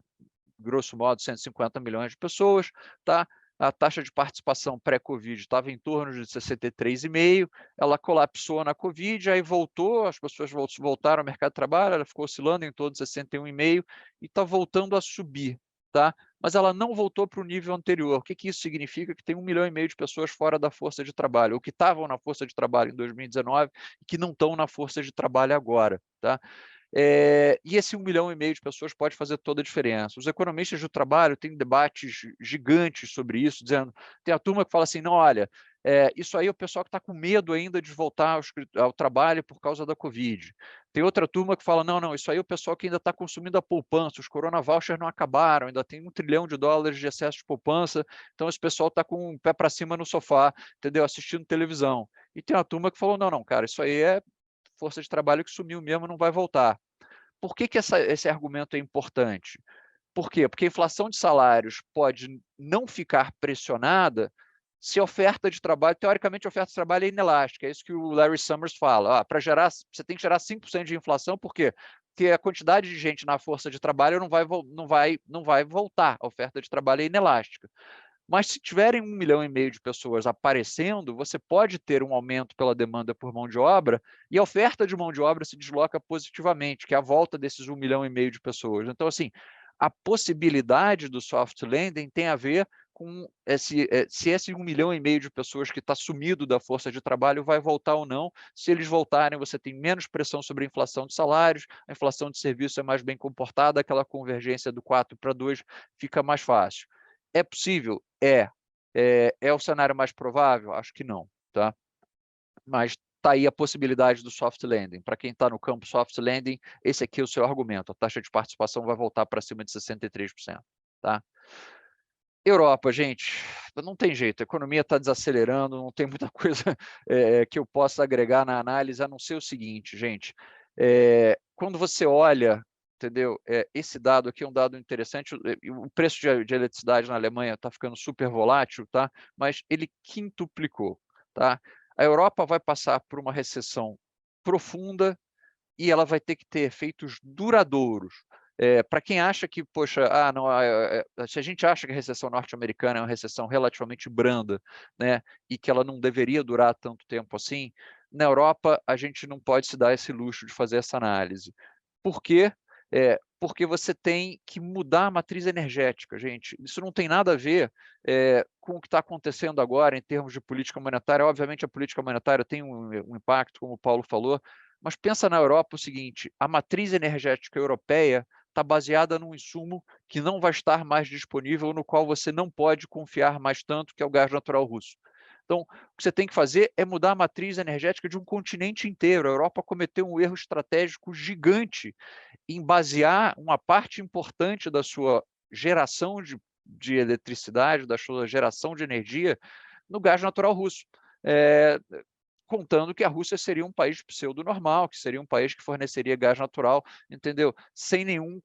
grosso modo, 150 milhões de pessoas, tá? A taxa de participação pré-Covid estava em torno de 63,5%, ela colapsou na Covid, aí voltou, as pessoas voltaram ao mercado de trabalho, ela ficou oscilando em torno de 61,5% e está voltando a subir, tá? Mas ela não voltou para o nível anterior. O que isso significa? Que tem 1,5 milhão de pessoas fora da força de trabalho, ou que estavam na força de trabalho em 2019 e que não estão na força de trabalho agora, tá? E esse 1,5 milhão de pessoas pode fazer toda a diferença. Os economistas do trabalho têm debates gigantes sobre isso, dizendo, tem a turma que fala assim, não, olha, isso aí é o pessoal que está com medo ainda de voltar ao trabalho por causa da Covid. Tem outra turma que fala, não, isso aí é o pessoal que ainda está consumindo a poupança, os corona vouchers não acabaram, ainda tem $1 trilhão de excesso de poupança, então esse pessoal está com o pé para cima no sofá, entendeu? Assistindo televisão. E tem uma turma que falou, não, cara, isso aí é força de trabalho que sumiu mesmo, não vai voltar. Por que esse argumento é importante? Por quê? Porque a inflação de salários pode não ficar pressionada se a oferta de trabalho, teoricamente a oferta de trabalho é inelástica, é isso que o Larry Summers fala. Para gerar, você tem que gerar 5% de inflação, por quê? Porque a quantidade de gente na força de trabalho não vai voltar, a oferta de trabalho é inelástica. Mas se tiverem 1,5 milhão de pessoas aparecendo, você pode ter um aumento pela demanda por mão de obra e a oferta de mão de obra se desloca positivamente, que é a volta desses 1,5 milhão de pessoas. Então, assim, a possibilidade do soft landing tem a ver com se esse 1,5 milhão de pessoas que está sumido da força de trabalho vai voltar ou não. Se eles voltarem, você tem menos pressão sobre a inflação de salários, a inflação de serviço é mais bem comportada, aquela convergência do 4 para 2 fica mais fácil. É possível? É o cenário mais provável? Acho que não, tá? Mas está aí a possibilidade do soft landing. Para quem está no campo soft landing, esse aqui é o seu argumento. A taxa de participação vai voltar para cima de 63%, tá? Europa, gente, não tem jeito, a economia está desacelerando, não tem muita coisa que eu possa agregar na análise, a não ser o seguinte, gente, quando você olha, entendeu, esse dado aqui é um dado interessante, o preço de eletricidade na Alemanha está ficando super volátil, tá? Mas ele quintuplicou, tá? A Europa vai passar por uma recessão profunda e ela vai ter que ter efeitos duradouros. Para quem acha que, poxa, não, se a gente acha que a recessão norte-americana é uma recessão relativamente branda, né, e que ela não deveria durar tanto tempo assim, na Europa a gente não pode se dar esse luxo de fazer essa análise. Por quê? Porque você tem que mudar a matriz energética, gente. Isso não tem nada a ver com o que está acontecendo agora em termos de política monetária. Obviamente, a política monetária tem um impacto, como o Paulo falou, mas pensa na Europa o seguinte: a matriz energética europeia está baseada num insumo que não vai estar mais disponível, no qual você não pode confiar mais tanto, que é o gás natural russo. Então, o que você tem que fazer é mudar a matriz energética de um continente inteiro. A Europa cometeu um erro estratégico gigante em basear uma parte importante da sua geração de eletricidade, da sua geração de energia, no gás natural russo. Contando que a Rússia seria um país pseudo-normal, que seria um país que forneceria gás natural, entendeu? Sem nenhum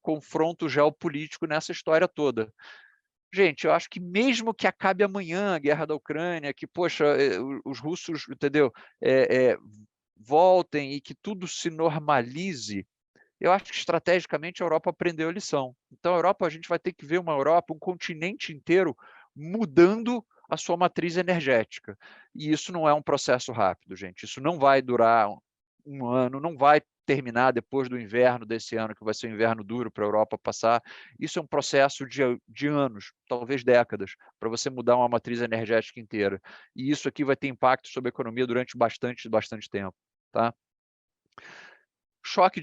confronto geopolítico nessa história toda. Gente, eu acho que mesmo que acabe amanhã a guerra da Ucrânia, que, poxa, os russos, entendeu, voltem e que tudo se normalize, eu acho que estrategicamente a Europa aprendeu a lição. Então, a Europa, a gente vai ter que ver uma Europa, um continente inteiro, mudando a sua matriz energética. E isso não é um processo rápido, gente. Isso não vai durar um ano, não vai terminar depois do inverno desse ano, que vai ser um inverno duro para a Europa passar. Isso é um processo de anos, talvez décadas, para você mudar uma matriz energética inteira. E isso aqui vai ter impacto sobre a economia durante bastante tempo, tá? O choque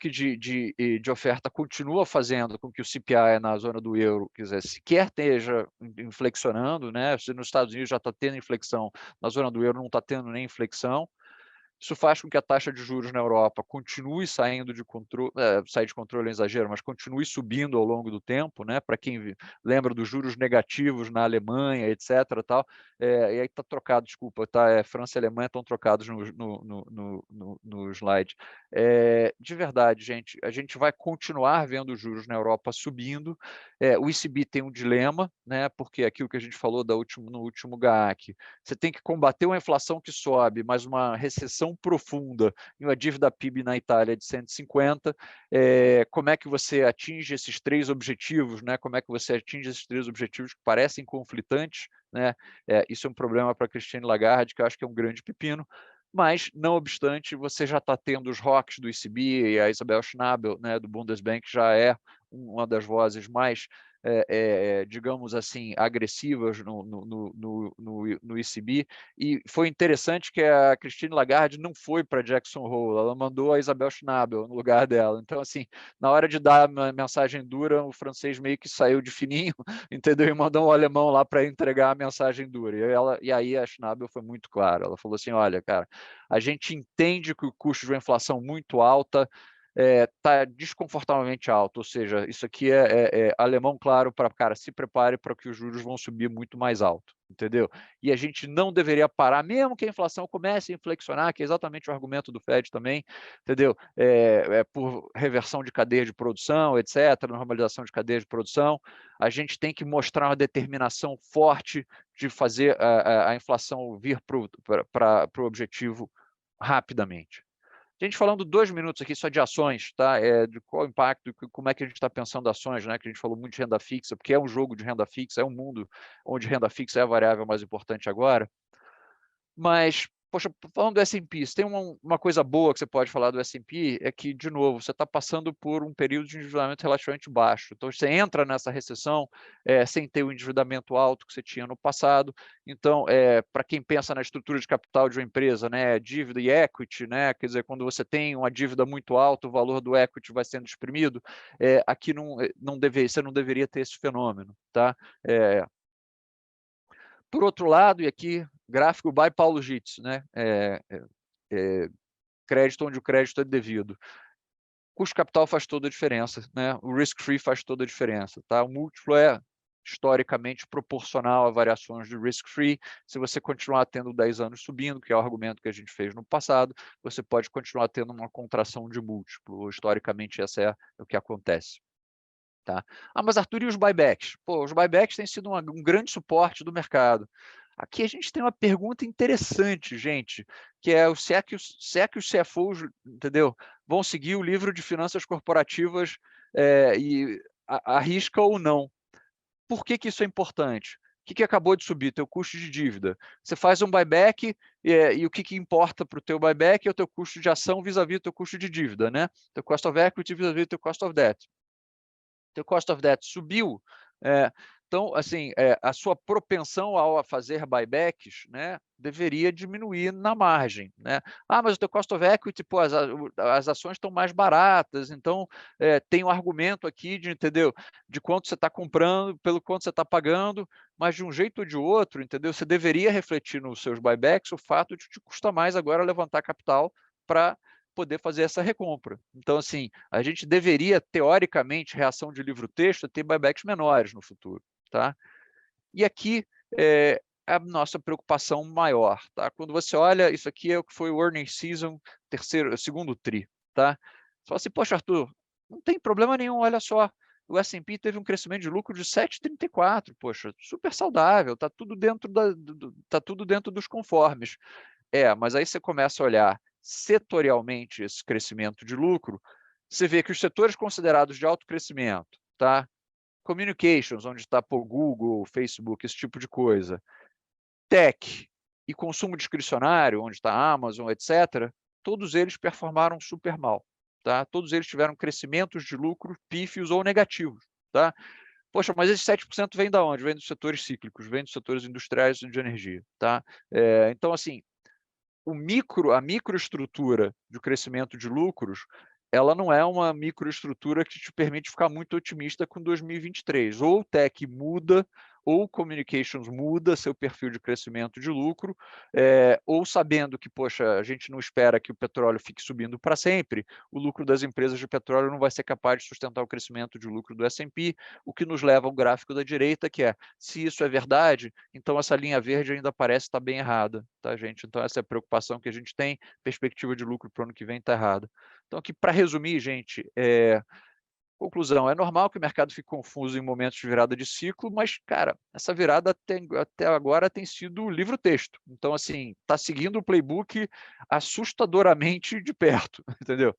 de oferta continua fazendo com que o CPI na zona do euro, quer dizer, sequer esteja inflexionando, né? Se nos Estados Unidos já está tendo inflexão, na zona do euro não está tendo nem inflexão. Isso faz com que a taxa de juros na Europa continue saindo de controle, sair de controle é um exagero, mas continue subindo ao longo do tempo, né? Para quem lembra dos juros negativos na Alemanha, etc. Tal, e aí está trocado, desculpa, tá? França e Alemanha estão trocados no slide. De verdade, gente, a gente vai continuar vendo os juros na Europa subindo. O ECB tem um dilema, né? Porque aquilo que a gente falou no último GAAC, você tem que combater uma inflação que sobe, mas uma recessão profunda e uma dívida PIB na Itália de 150. Como é que você atinge esses três objetivos? Né? Como é que você atinge esses três objetivos que parecem conflitantes? Né? Isso é um problema para a Christine Lagarde, que eu acho que é um grande pepino. Mas, não obstante, você já está tendo os ROCs do ECB e a Isabel Schnabel, né, do Bundesbank, já é uma das vozes mais, digamos assim, agressivas no ECB. E foi interessante que a Christine Lagarde não foi para Jackson Hole, ela mandou a Isabel Schnabel no lugar dela. Então, assim, na hora de dar a mensagem dura, o francês meio que saiu de fininho, entendeu? E mandou um alemão lá para entregar a mensagem dura. E aí a Schnabel foi muito clara. Ela falou assim: olha, cara, a gente entende que o custo de uma inflação muito alta está desconfortavelmente alto, ou seja, isso aqui é alemão claro para, cara, se prepare para que os juros vão subir muito mais alto, entendeu? E a gente não deveria parar, mesmo que a inflação comece a inflexionar, que é exatamente o argumento do Fed também, entendeu? Por reversão de cadeia de produção, etc., normalização de cadeia de produção, a gente tem que mostrar uma determinação forte de fazer a inflação vir para o objetivo rapidamente. A gente falando 2 minutos aqui só de ações, tá? De qual o impacto, como é que a gente está pensando ações, né? Que a gente falou muito de renda fixa, porque é um jogo de renda fixa, é um mundo onde renda fixa é a variável mais importante agora. Mas, poxa, falando do S&P, se tem uma coisa boa que você pode falar do S&P, é que, de novo, você está passando por um período de endividamento relativamente baixo. Então, você entra nessa recessão sem ter o endividamento alto que você tinha no passado. Então, para quem pensa na estrutura de capital de uma empresa, né, dívida e equity, né, quer dizer, quando você tem uma dívida muito alta, o valor do equity vai sendo exprimido, aqui você não deveria ter esse fenômeno. Tá? Por outro lado, e aqui, gráfico by Paulo Gitz, né? Crédito onde o crédito é devido. Custo capital faz toda a diferença, né? O risk-free faz toda a diferença, tá? O múltiplo é historicamente proporcional a variações de risk-free. Se você continuar tendo 10 anos subindo, que é o argumento que a gente fez no passado, você pode continuar tendo uma contração de múltiplo. Historicamente, essa é o que acontece. Tá? Mas Arthur, e os buybacks? Pô, os buybacks têm sido um grande suporte do mercado. Aqui a gente tem uma pergunta interessante, gente, que é se é que os CFOs, entendeu, vão seguir o livro de finanças corporativas e arrisca ou não. Por que isso é importante? O que acabou de subir? Teu custo de dívida. Você faz um buyback e o que importa para o teu buyback é o teu custo de ação vis-à-vis o teu custo de dívida, né? Teu cost of equity vis-à-vis o teu cost of debt. Teu cost of debt subiu, então, assim, a sua propensão a fazer buybacks, né, deveria diminuir na margem, né? Mas o teu cost of equity, pô, as ações estão mais baratas, então tem um argumento aqui de, entendeu, de quanto você está comprando, pelo quanto você está pagando, mas de um jeito ou de outro, entendeu? Você deveria refletir nos seus buybacks o fato de te custar mais agora levantar capital para poder fazer essa recompra. Então, assim, a gente deveria, teoricamente, reação de livro-texto, ter buybacks menores no futuro. Tá? E aqui a nossa preocupação maior. Tá? Quando você olha, isso aqui é o que foi o earnings season, segundo tri. Tá? Você fala assim, poxa, Arthur, não tem problema nenhum, olha só, o S&P teve um crescimento de lucro de 7,34, poxa, super saudável, está tudo dentro dos conformes. Mas aí você começa a olhar setorialmente esse crescimento de lucro, você vê que os setores considerados de alto crescimento, tá? Communications, onde está por Google, Facebook, esse tipo de coisa, tech e consumo discricionário, onde está Amazon, etc., todos eles performaram super mal. Tá? Todos eles tiveram crescimentos de lucro pífios ou negativos. Tá? Poxa, mas esse 7% vem da onde? Vem dos setores cíclicos, vem dos setores industriais e de energia. Tá? Então, assim, a microestrutura do crescimento de lucros, ela não é uma microestrutura que te permite ficar muito otimista com 2023. Ou o tech muda, ou communications muda seu perfil de crescimento de lucro, ou sabendo que, poxa, a gente não espera que o petróleo fique subindo para sempre, o lucro das empresas de petróleo não vai ser capaz de sustentar o crescimento de lucro do S&P, o que nos leva ao gráfico da direita, que é, se isso é verdade, então essa linha verde ainda parece estar bem errada, tá, gente? Então essa é a preocupação que a gente tem, perspectiva de lucro para o ano que vem está errada. Então aqui, para resumir, gente, conclusão, é normal que o mercado fique confuso em momentos de virada de ciclo, mas, cara, essa virada até agora tem sido livro-texto. Então, assim, está seguindo o playbook assustadoramente de perto, entendeu?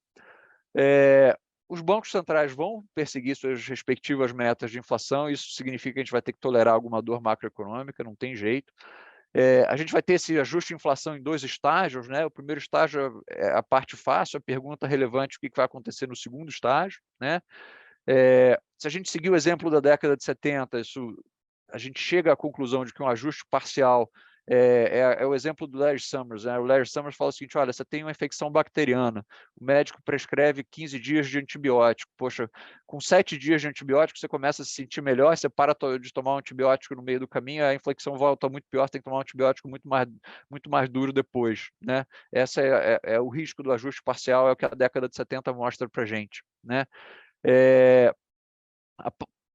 Os bancos centrais vão perseguir suas respectivas metas de inflação, isso significa que a gente vai ter que tolerar alguma dor macroeconômica, não tem jeito. A gente vai ter esse ajuste de inflação em 2 estágios, né? O primeiro estágio é a parte fácil, a pergunta relevante, o que vai acontecer no segundo estágio, né? Se a gente seguir o exemplo da década de 70, a gente chega à conclusão de que um ajuste parcial é o exemplo do Larry Summers. Né? O Larry Summers fala o seguinte, olha, você tem uma infecção bacteriana, o médico prescreve 15 dias de antibiótico. Poxa, com 7 dias de antibiótico você começa a se sentir melhor, você para de tomar um antibiótico no meio do caminho, a infecção volta muito pior, você tem que tomar um antibiótico muito mais duro depois. Né? Esse é o risco do ajuste parcial, é o que a década de 70 mostra para a gente. Né?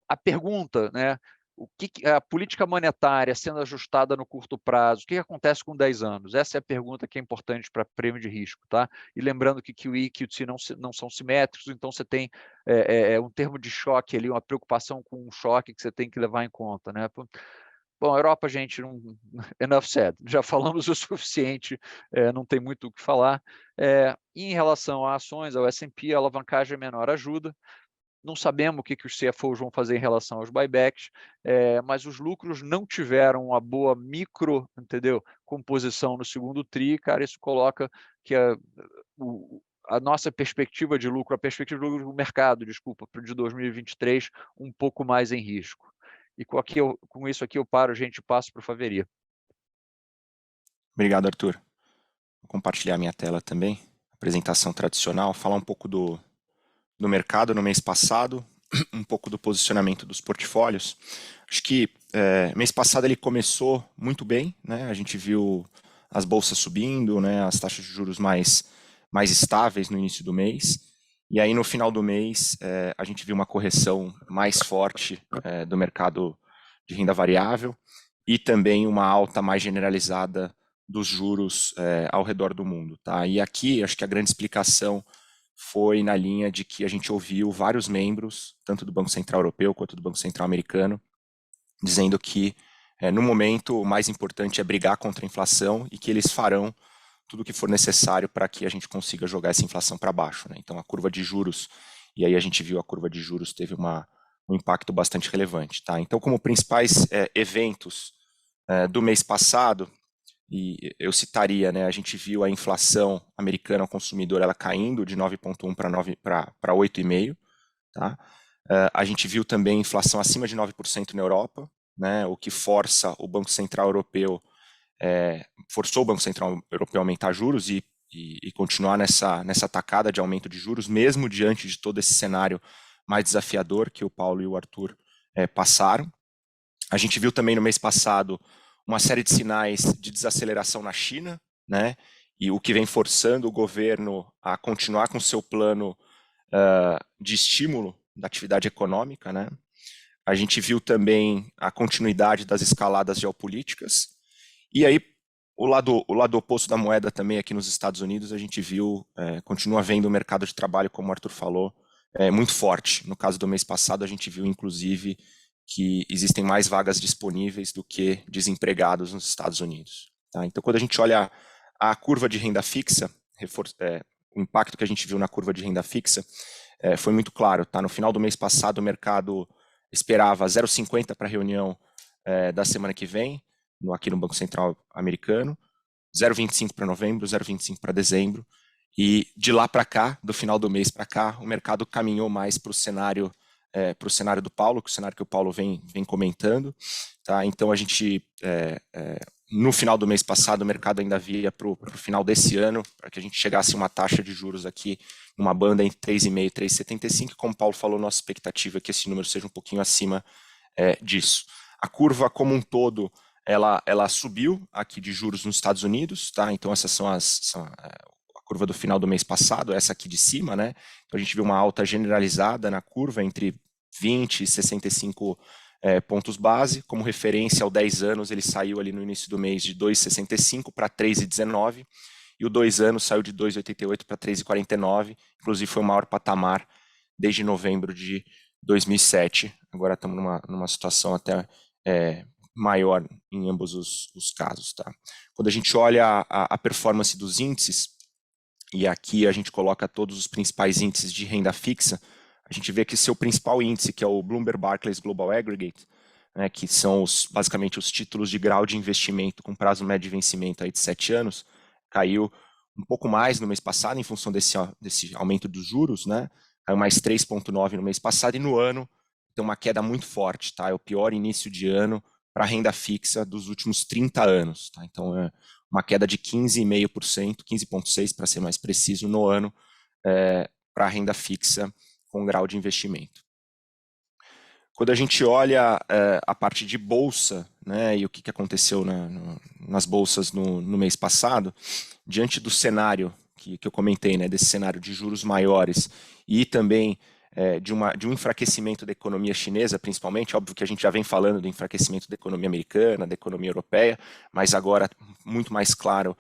A pergunta, né? O que a política monetária sendo ajustada no curto prazo, o que acontece com 10 anos? Essa é a pergunta que é importante para prêmio de risco. Tá? E lembrando que QE e QT não são simétricos, então você tem um termo de choque ali, uma preocupação com um choque que você tem que levar em conta. Né? Bom, a Europa, gente, enough said, já falamos o suficiente, não tem muito o que falar. Em relação a ações, ao S&P, a alavancagem menor ajuda. Não sabemos o que os CFOs vão fazer em relação aos buybacks, mas os lucros não tiveram uma boa micro, entendeu, composição no segundo TRI, cara, isso coloca que a nossa perspectiva de lucro, a perspectiva de lucro do mercado, desculpa, para de 2023, um pouco mais em risco. E com isso aqui eu paro, gente, e passo para o Faveri. Obrigado, Arthur. Vou compartilhar minha tela também. Apresentação tradicional, falar um pouco do mercado no mês passado, um pouco do posicionamento dos portfólios. Acho que mês passado ele começou muito bem, né? A gente viu as bolsas subindo, né? As taxas de juros mais estáveis no início do mês. E aí no final do mês a gente viu uma correção mais forte do mercado de renda variável e também uma alta mais generalizada dos juros ao redor do mundo, tá? E aqui acho que a grande explicação foi na linha de que a gente ouviu vários membros, tanto do Banco Central Europeu quanto do Banco Central Americano, dizendo que no momento o mais importante é brigar contra a inflação e que eles farão tudo o que for necessário para que a gente consiga jogar essa inflação para baixo, né? Então a curva de juros, e aí a gente viu a curva de juros teve um impacto bastante relevante, tá? Então como principais eventos do mês passado, e eu citaria, né, a gente viu a inflação americana ao consumidor ela caindo de 9,1 para 8,5, tá? A gente viu também inflação acima de 9% na Europa, né, o que força o Banco Central Europeu, forçou o Banco Central Europeu a aumentar juros e continuar nessa tacada de aumento de juros, mesmo diante de todo esse cenário mais desafiador que o Paulo e o Arthur passaram. A gente viu também no mês passado uma série de sinais de desaceleração na China, né? E o que vem forçando o governo a continuar com seu plano de estímulo da atividade econômica, né? A gente viu também a continuidade das escaladas geopolíticas. E aí, o lado oposto da moeda também aqui nos Estados Unidos, a gente viu, continua vendo o mercado de trabalho, como o Arthur falou, muito forte. No caso do mês passado, a gente viu, inclusive, que existem mais vagas disponíveis do que desempregados nos Estados Unidos. Tá? Então, quando a gente olha a curva de renda fixa, o impacto que a gente viu na curva de renda fixa foi muito claro. Tá? No final do mês passado, o mercado esperava 0,50 para a reunião da semana que vem, aqui no Banco Central americano, 0,25 para novembro, 0,25 para dezembro, e de lá para cá, do final do mês para cá, o mercado caminhou mais para o cenário do Paulo, que é o cenário que o Paulo vem comentando. Tá? Então, a gente, no final do mês passado, o mercado ainda via para o final desse ano, para que a gente chegasse a uma taxa de juros aqui, uma banda entre 3,5% e 3,75%. Como o Paulo falou, nossa expectativa é que esse número seja um pouquinho acima disso. A curva como um todo, ela subiu aqui de juros nos Estados Unidos, tá? Então essas são a curva do final do mês passado, essa aqui de cima, né? Então a gente viu uma alta generalizada na curva entre 20 e 65 pontos base. Como referência ao 10 anos, ele saiu ali no início do mês de 2,65 para 3,19, e o 2 anos saiu de 2,88 para 3,49, inclusive foi o maior patamar desde novembro de 2007. Agora estamos numa situação até maior em ambos os casos. Tá? Quando a gente olha a performance dos índices, e aqui a gente coloca todos os principais índices de renda fixa, a gente vê que seu principal índice, que é o Bloomberg Barclays Global Aggregate, né, que são basicamente os títulos de grau de investimento com prazo médio de vencimento aí de 7 anos, caiu um pouco mais no mês passado em função desse aumento dos juros, né? Caiu mais 3,9 no mês passado, e no ano tem uma queda muito forte, tá? É o pior início de ano para a renda fixa dos últimos 30 anos. Tá? Então, é uma queda de 15,5%, 15,6% para ser mais preciso, no ano para a renda fixa com grau de investimento. Quando a gente olha a parte de bolsa, né, e o que aconteceu nas bolsas no mês passado, diante do cenário que eu comentei, né, desse cenário de juros maiores e também de um enfraquecimento da economia chinesa, principalmente, óbvio que a gente já vem falando do enfraquecimento da economia americana, da economia europeia, mas agora muito mais claro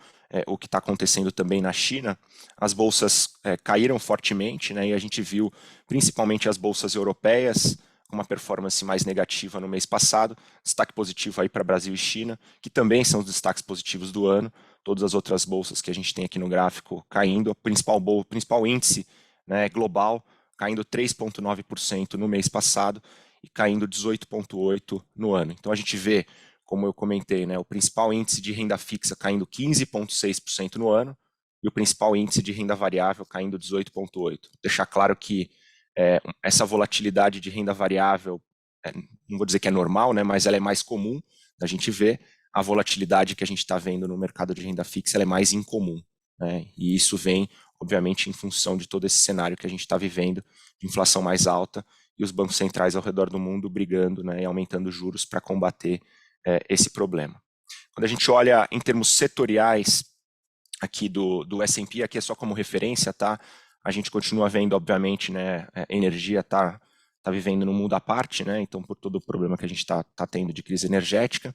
o que está acontecendo também na China. As bolsas caíram fortemente, né, e a gente viu principalmente as bolsas europeias, com uma performance mais negativa no mês passado. Destaque positivo aí para Brasil e China, que também são os destaques positivos do ano. Todas as outras bolsas que a gente tem aqui no gráfico caindo. O principal índice, né, global caindo 3,9% no mês passado e caindo 18,8% no ano. Então a gente vê, como eu comentei, né, o principal índice de renda fixa caindo 15,6% no ano e o principal índice de renda variável caindo 18,8%. Deixar claro que essa volatilidade de renda variável, não vou dizer que é normal, né, mas ela é mais comum da gente ver. A volatilidade que a gente está vendo no mercado de renda fixa ela é mais incomum, né, e isso vem, obviamente, em função de todo esse cenário que a gente está vivendo, de inflação mais alta e os bancos centrais ao redor do mundo brigando, né, e aumentando juros para combater esse problema. Quando a gente olha em termos setoriais aqui do S&P, aqui é só como referência, tá? A gente continua vendo, obviamente, né, energia tá vivendo num mundo à parte, né? Então, por todo o problema que a gente está tendo de crise energética,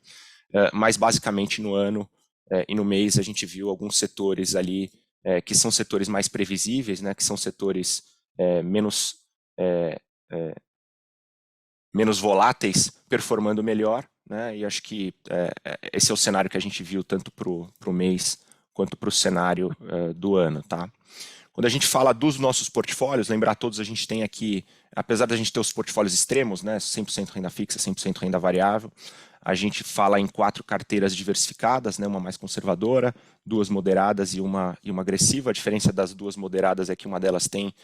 mas basicamente no ano e no mês a gente viu alguns setores ali que são setores mais previsíveis, né? Que são setores menos voláteis, performando melhor, né? E acho que esse é o cenário que a gente viu tanto para o mês quanto para o cenário do ano, tá? Quando a gente fala dos nossos portfólios, lembrar todos, a gente tem aqui, apesar da gente ter os portfólios extremos, né, 100% renda fixa, 100% renda variável, a gente fala em 4 carteiras diversificadas, né, uma mais conservadora, 2 moderadas e uma agressiva. A diferença das 2 moderadas é que uma delas tem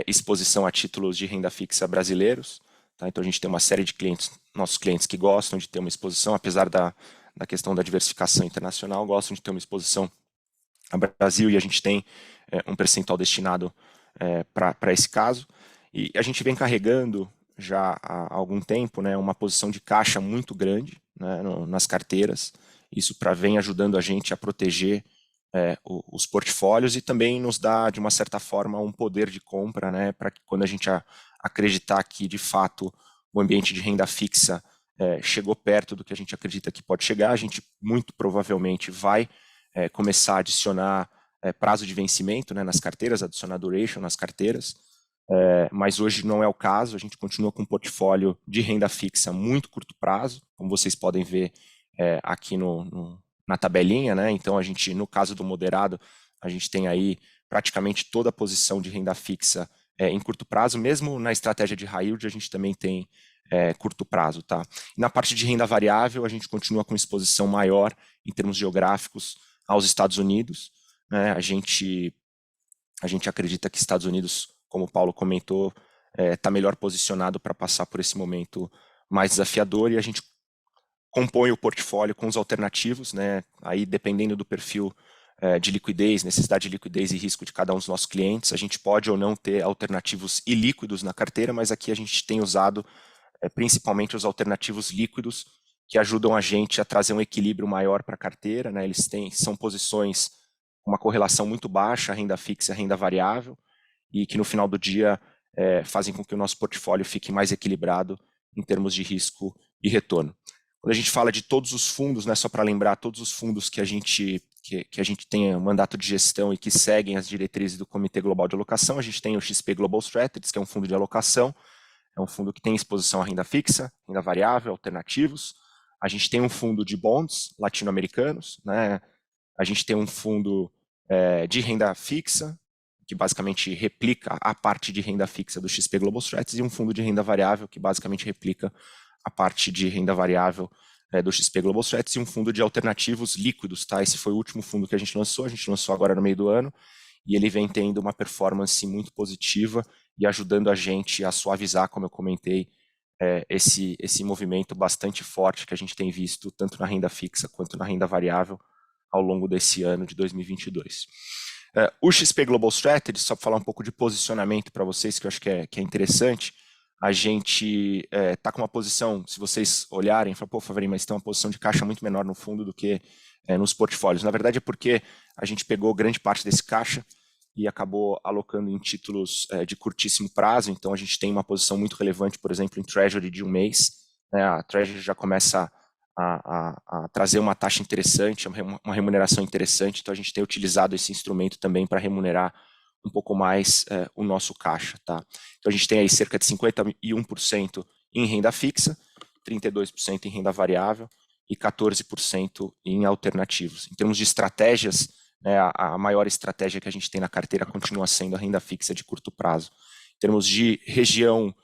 exposição a títulos de renda fixa brasileiros. Tá? Então a gente tem uma série de clientes, nossos clientes que gostam de ter uma exposição, apesar da questão da diversificação internacional, gostam de ter uma exposição ao Brasil, e a gente tem um percentual destinado para esse caso. E a gente vem carregando já há algum tempo, né, uma posição de caixa muito grande, né, nas carteiras. Isso vem ajudando a gente a proteger os portfólios e também nos dá, de uma certa forma, um poder de compra, né, para que quando a gente acreditar que, de fato, o ambiente de renda fixa chegou perto do que a gente acredita que pode chegar, a gente muito provavelmente vai começar a adicionar prazo de vencimento, né, nas carteiras, adicionar duration nas carteiras, mas hoje não é o caso. A gente continua com um portfólio de renda fixa muito curto prazo, como vocês podem ver aqui na tabelinha, né? Então a gente, no caso do moderado, a gente tem aí praticamente toda a posição de renda fixa em curto prazo. Mesmo na estratégia de high yield, a gente também tem curto prazo, tá? E na parte de renda variável, a gente continua com exposição maior em termos geográficos aos Estados Unidos, né? A gente acredita que Estados Unidos, como o Paulo comentou, está melhor posicionado para passar por esse momento mais desafiador, e a gente compõe o portfólio com os alternativos, né? Aí, dependendo do perfil de liquidez, necessidade de liquidez e risco de cada um dos nossos clientes, a gente pode ou não ter alternativos ilíquidos na carteira, mas aqui a gente tem usado principalmente os alternativos líquidos, que ajudam a gente a trazer um equilíbrio maior para a carteira, né? São posições com uma correlação muito baixa, renda fixa e renda variável, e que no final do dia fazem com que o nosso portfólio fique mais equilibrado em termos de risco e retorno. Quando a gente fala de todos os fundos, né, só para lembrar, todos os fundos que a gente tem mandato de gestão e que seguem as diretrizes do Comitê Global de Alocação, a gente tem o XP Global Strategies, que é um fundo de alocação, é um fundo que tem exposição à renda fixa, renda variável, alternativos. A gente tem um fundo de bonds latino-americanos, né? A gente tem um fundo de renda fixa, que basicamente replica a parte de renda fixa do XP Global Strategies, e um fundo de renda variável, que basicamente replica a parte de renda variável do XP Global Strategies, e um fundo de alternativos líquidos, tá? Esse foi o último fundo que a gente lançou agora no meio do ano, e ele vem tendo uma performance muito positiva e ajudando a gente a suavizar, como eu comentei, esse movimento bastante forte que a gente tem visto tanto na renda fixa quanto na renda variável ao longo desse ano de 2022. O XP Global Strategy, só para falar um pouco de posicionamento para vocês, que eu acho que é interessante, a gente está com uma posição, se vocês olharem, falam, pô, Favarini, mas tem uma posição de caixa muito menor no fundo do que nos portfólios. Na verdade é porque a gente pegou grande parte desse caixa e acabou alocando em títulos de curtíssimo prazo. Então a gente tem uma posição muito relevante, por exemplo, em Treasury de um mês, né? A Treasury já começa a trazer uma taxa interessante, uma remuneração interessante, então a gente tem utilizado esse instrumento também para remunerar um pouco mais o nosso caixa, tá? Então a gente tem aí cerca de 51% em renda fixa, 32% em renda variável e 14% em alternativos. Em termos de estratégias, né, a maior estratégia que a gente tem na carteira continua sendo a renda fixa de curto prazo. Em termos de região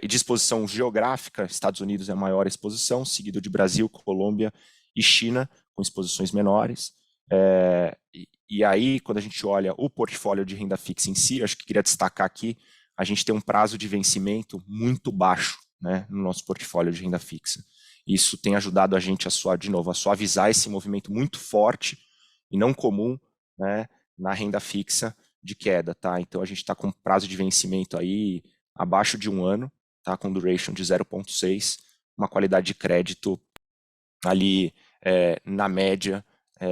e de exposição geográfica, Estados Unidos é a maior exposição, seguido de Brasil, Colômbia e China, com exposições menores. E aí, quando a gente olha o portfólio de renda fixa em si, acho que queria destacar aqui, a gente tem um prazo de vencimento muito baixo, né, no nosso portfólio de renda fixa. Isso tem ajudado a gente a suavizar esse movimento muito forte e não comum, né, na renda fixa de queda, tá? Então a gente está com prazo de vencimento aí abaixo de 1 ano, tá? Com duration de 0,6, uma qualidade de crédito ali na média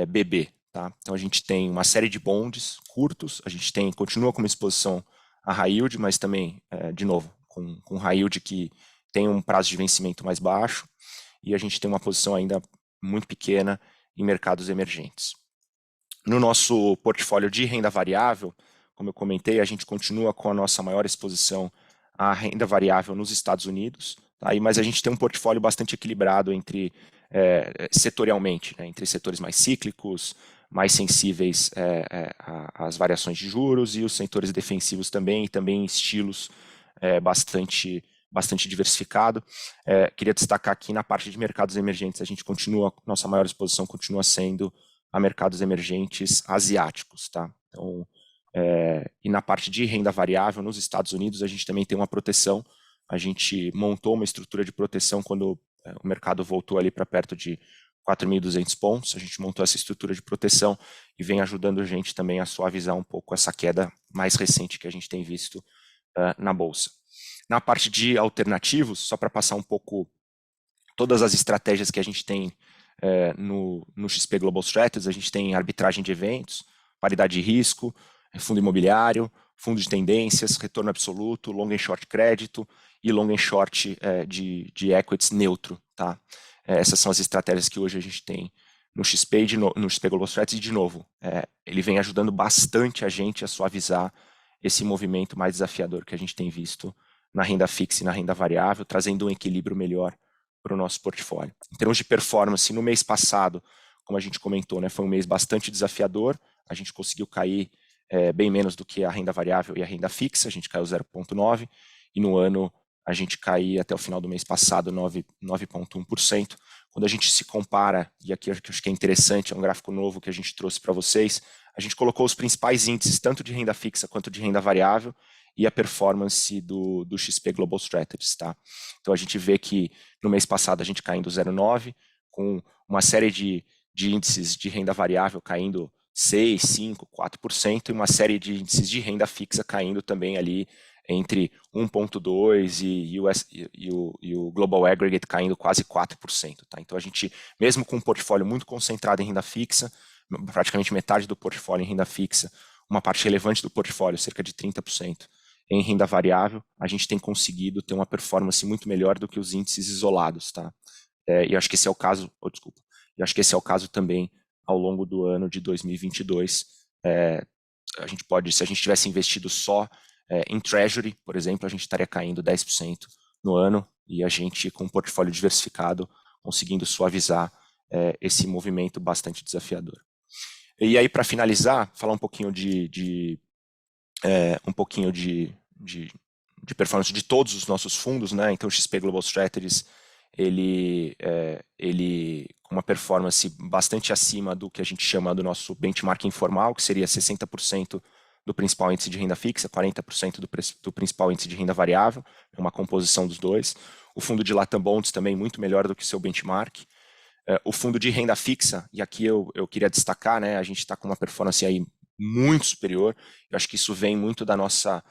BB, tá? Então a gente tem uma série de bonds curtos, a gente continua com uma exposição a high yield, mas também, de novo, com high yield que tem um prazo de vencimento mais baixo, e a gente tem uma posição ainda muito pequena em mercados emergentes. No nosso portfólio de renda variável, como eu comentei, a gente continua com a nossa maior exposição à renda variável nos Estados Unidos, tá? Mas a gente tem um portfólio bastante equilibrado setorialmente, né? Entre setores mais cíclicos, mais sensíveis às variações de juros, e os setores defensivos também, e também estilos bastante diversificado. Queria destacar aqui na parte de mercados emergentes, a gente nossa maior exposição continua sendo a mercados emergentes asiáticos, tá? Então, e na parte de renda variável nos Estados Unidos, a gente também tem uma proteção. A gente montou uma estrutura de proteção quando o mercado voltou ali para perto de 4.200 pontos. A gente montou essa estrutura de proteção e vem ajudando a gente também a suavizar um pouco essa queda mais recente que a gente tem visto na Bolsa. Na parte de alternativos, só para passar um pouco todas as estratégias que a gente tem no XP Global Strategies, a gente tem arbitragem de eventos, paridade de risco, fundo imobiliário, fundo de tendências, retorno absoluto, long and short crédito e long and short de equities neutro, tá? Essas são as estratégias que hoje a gente tem no XP, no XP Global Strategies, e de novo, ele vem ajudando bastante a gente a suavizar esse movimento mais desafiador que a gente tem visto na renda fixa e na renda variável, trazendo um equilíbrio melhor para o nosso portfólio. Em termos de performance, no mês passado, como a gente comentou, né, foi um mês bastante desafiador, a gente conseguiu cair bem menos do que a renda variável e a renda fixa, a gente caiu 0,9%, e no ano a gente caiu até o final do mês passado 9,1%. Quando a gente se compara, e aqui eu acho que é interessante, é um gráfico novo que a gente trouxe para vocês, a gente colocou os principais índices, tanto de renda fixa quanto de renda variável, e a performance do XP Global Strategies, tá? Então a gente vê que no mês passado a gente caindo 0,9%, com uma série de índices de renda variável caindo 6%, 5%, 4%, e uma série de índices de renda fixa caindo também ali entre 1,2% e o Global Aggregate caindo quase 4%. Tá? Então a gente, mesmo com um portfólio muito concentrado em renda fixa, praticamente metade do portfólio em renda fixa, uma parte relevante do portfólio, cerca de 30%, em renda variável, a gente tem conseguido ter uma performance muito melhor do que os índices isolados. Tá? E acho que esse é o caso, e acho que esse é o caso também ao longo do ano de 2022. A gente pode, se a gente tivesse investido só em Treasury, por exemplo, a gente estaria caindo 10% no ano, e a gente, com um portfólio diversificado, conseguindo suavizar esse movimento bastante desafiador. E aí, para finalizar, falar um pouquinho de performance de todos os nossos fundos, né? Então, o XP Global Strategies, ele com uma performance bastante acima do que a gente chama do nosso benchmark informal, que seria 60% do principal índice de renda fixa, 40% do principal índice de renda variável, é uma composição dos dois. O fundo de Latam Bonds também muito melhor do que o seu benchmark. O fundo de renda fixa, e aqui eu queria destacar, né, a gente está com uma performance aí muito superior. Eu acho que isso vem muito da nossa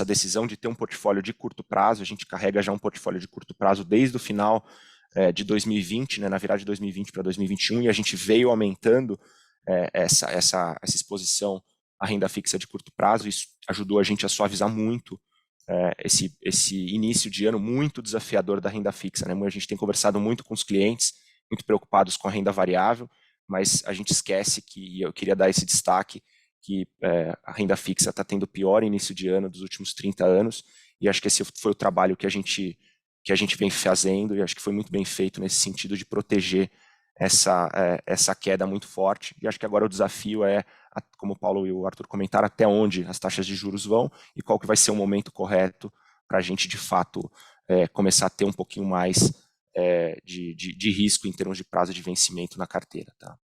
decisão de ter um portfólio de curto prazo. A gente carrega já um portfólio de curto prazo desde o final de 2020, né, na virada de 2020 para 2021, e a gente veio aumentando essa exposição à renda fixa de curto prazo. Isso ajudou a gente a suavizar muito esse início de ano muito desafiador da renda fixa, né? A gente tem conversado muito com os clientes, muito preocupados com a renda variável, mas a gente esquece que, e eu queria dar esse destaque, que a renda fixa está tendo o pior início de ano dos últimos 30 anos, e acho que esse foi o trabalho que a gente que a gente vem fazendo, e acho que foi muito bem feito nesse sentido de proteger essa queda muito forte. E acho que agora o desafio é, como o Paulo e o Arthur comentaram, até onde as taxas de juros vão e qual que vai ser o momento correto para a gente, de fato, começar a ter um pouquinho mais de risco em termos de prazo de vencimento na carteira. Tá?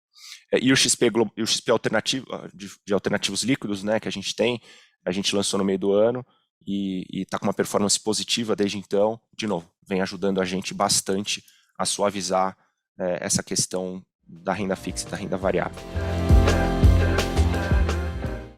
E o XP alternativo, de alternativos líquidos, né, que a gente lançou no meio do ano e está com uma performance positiva desde então. De novo, vem ajudando a gente bastante a suavizar essa questão da renda fixa e da renda variável.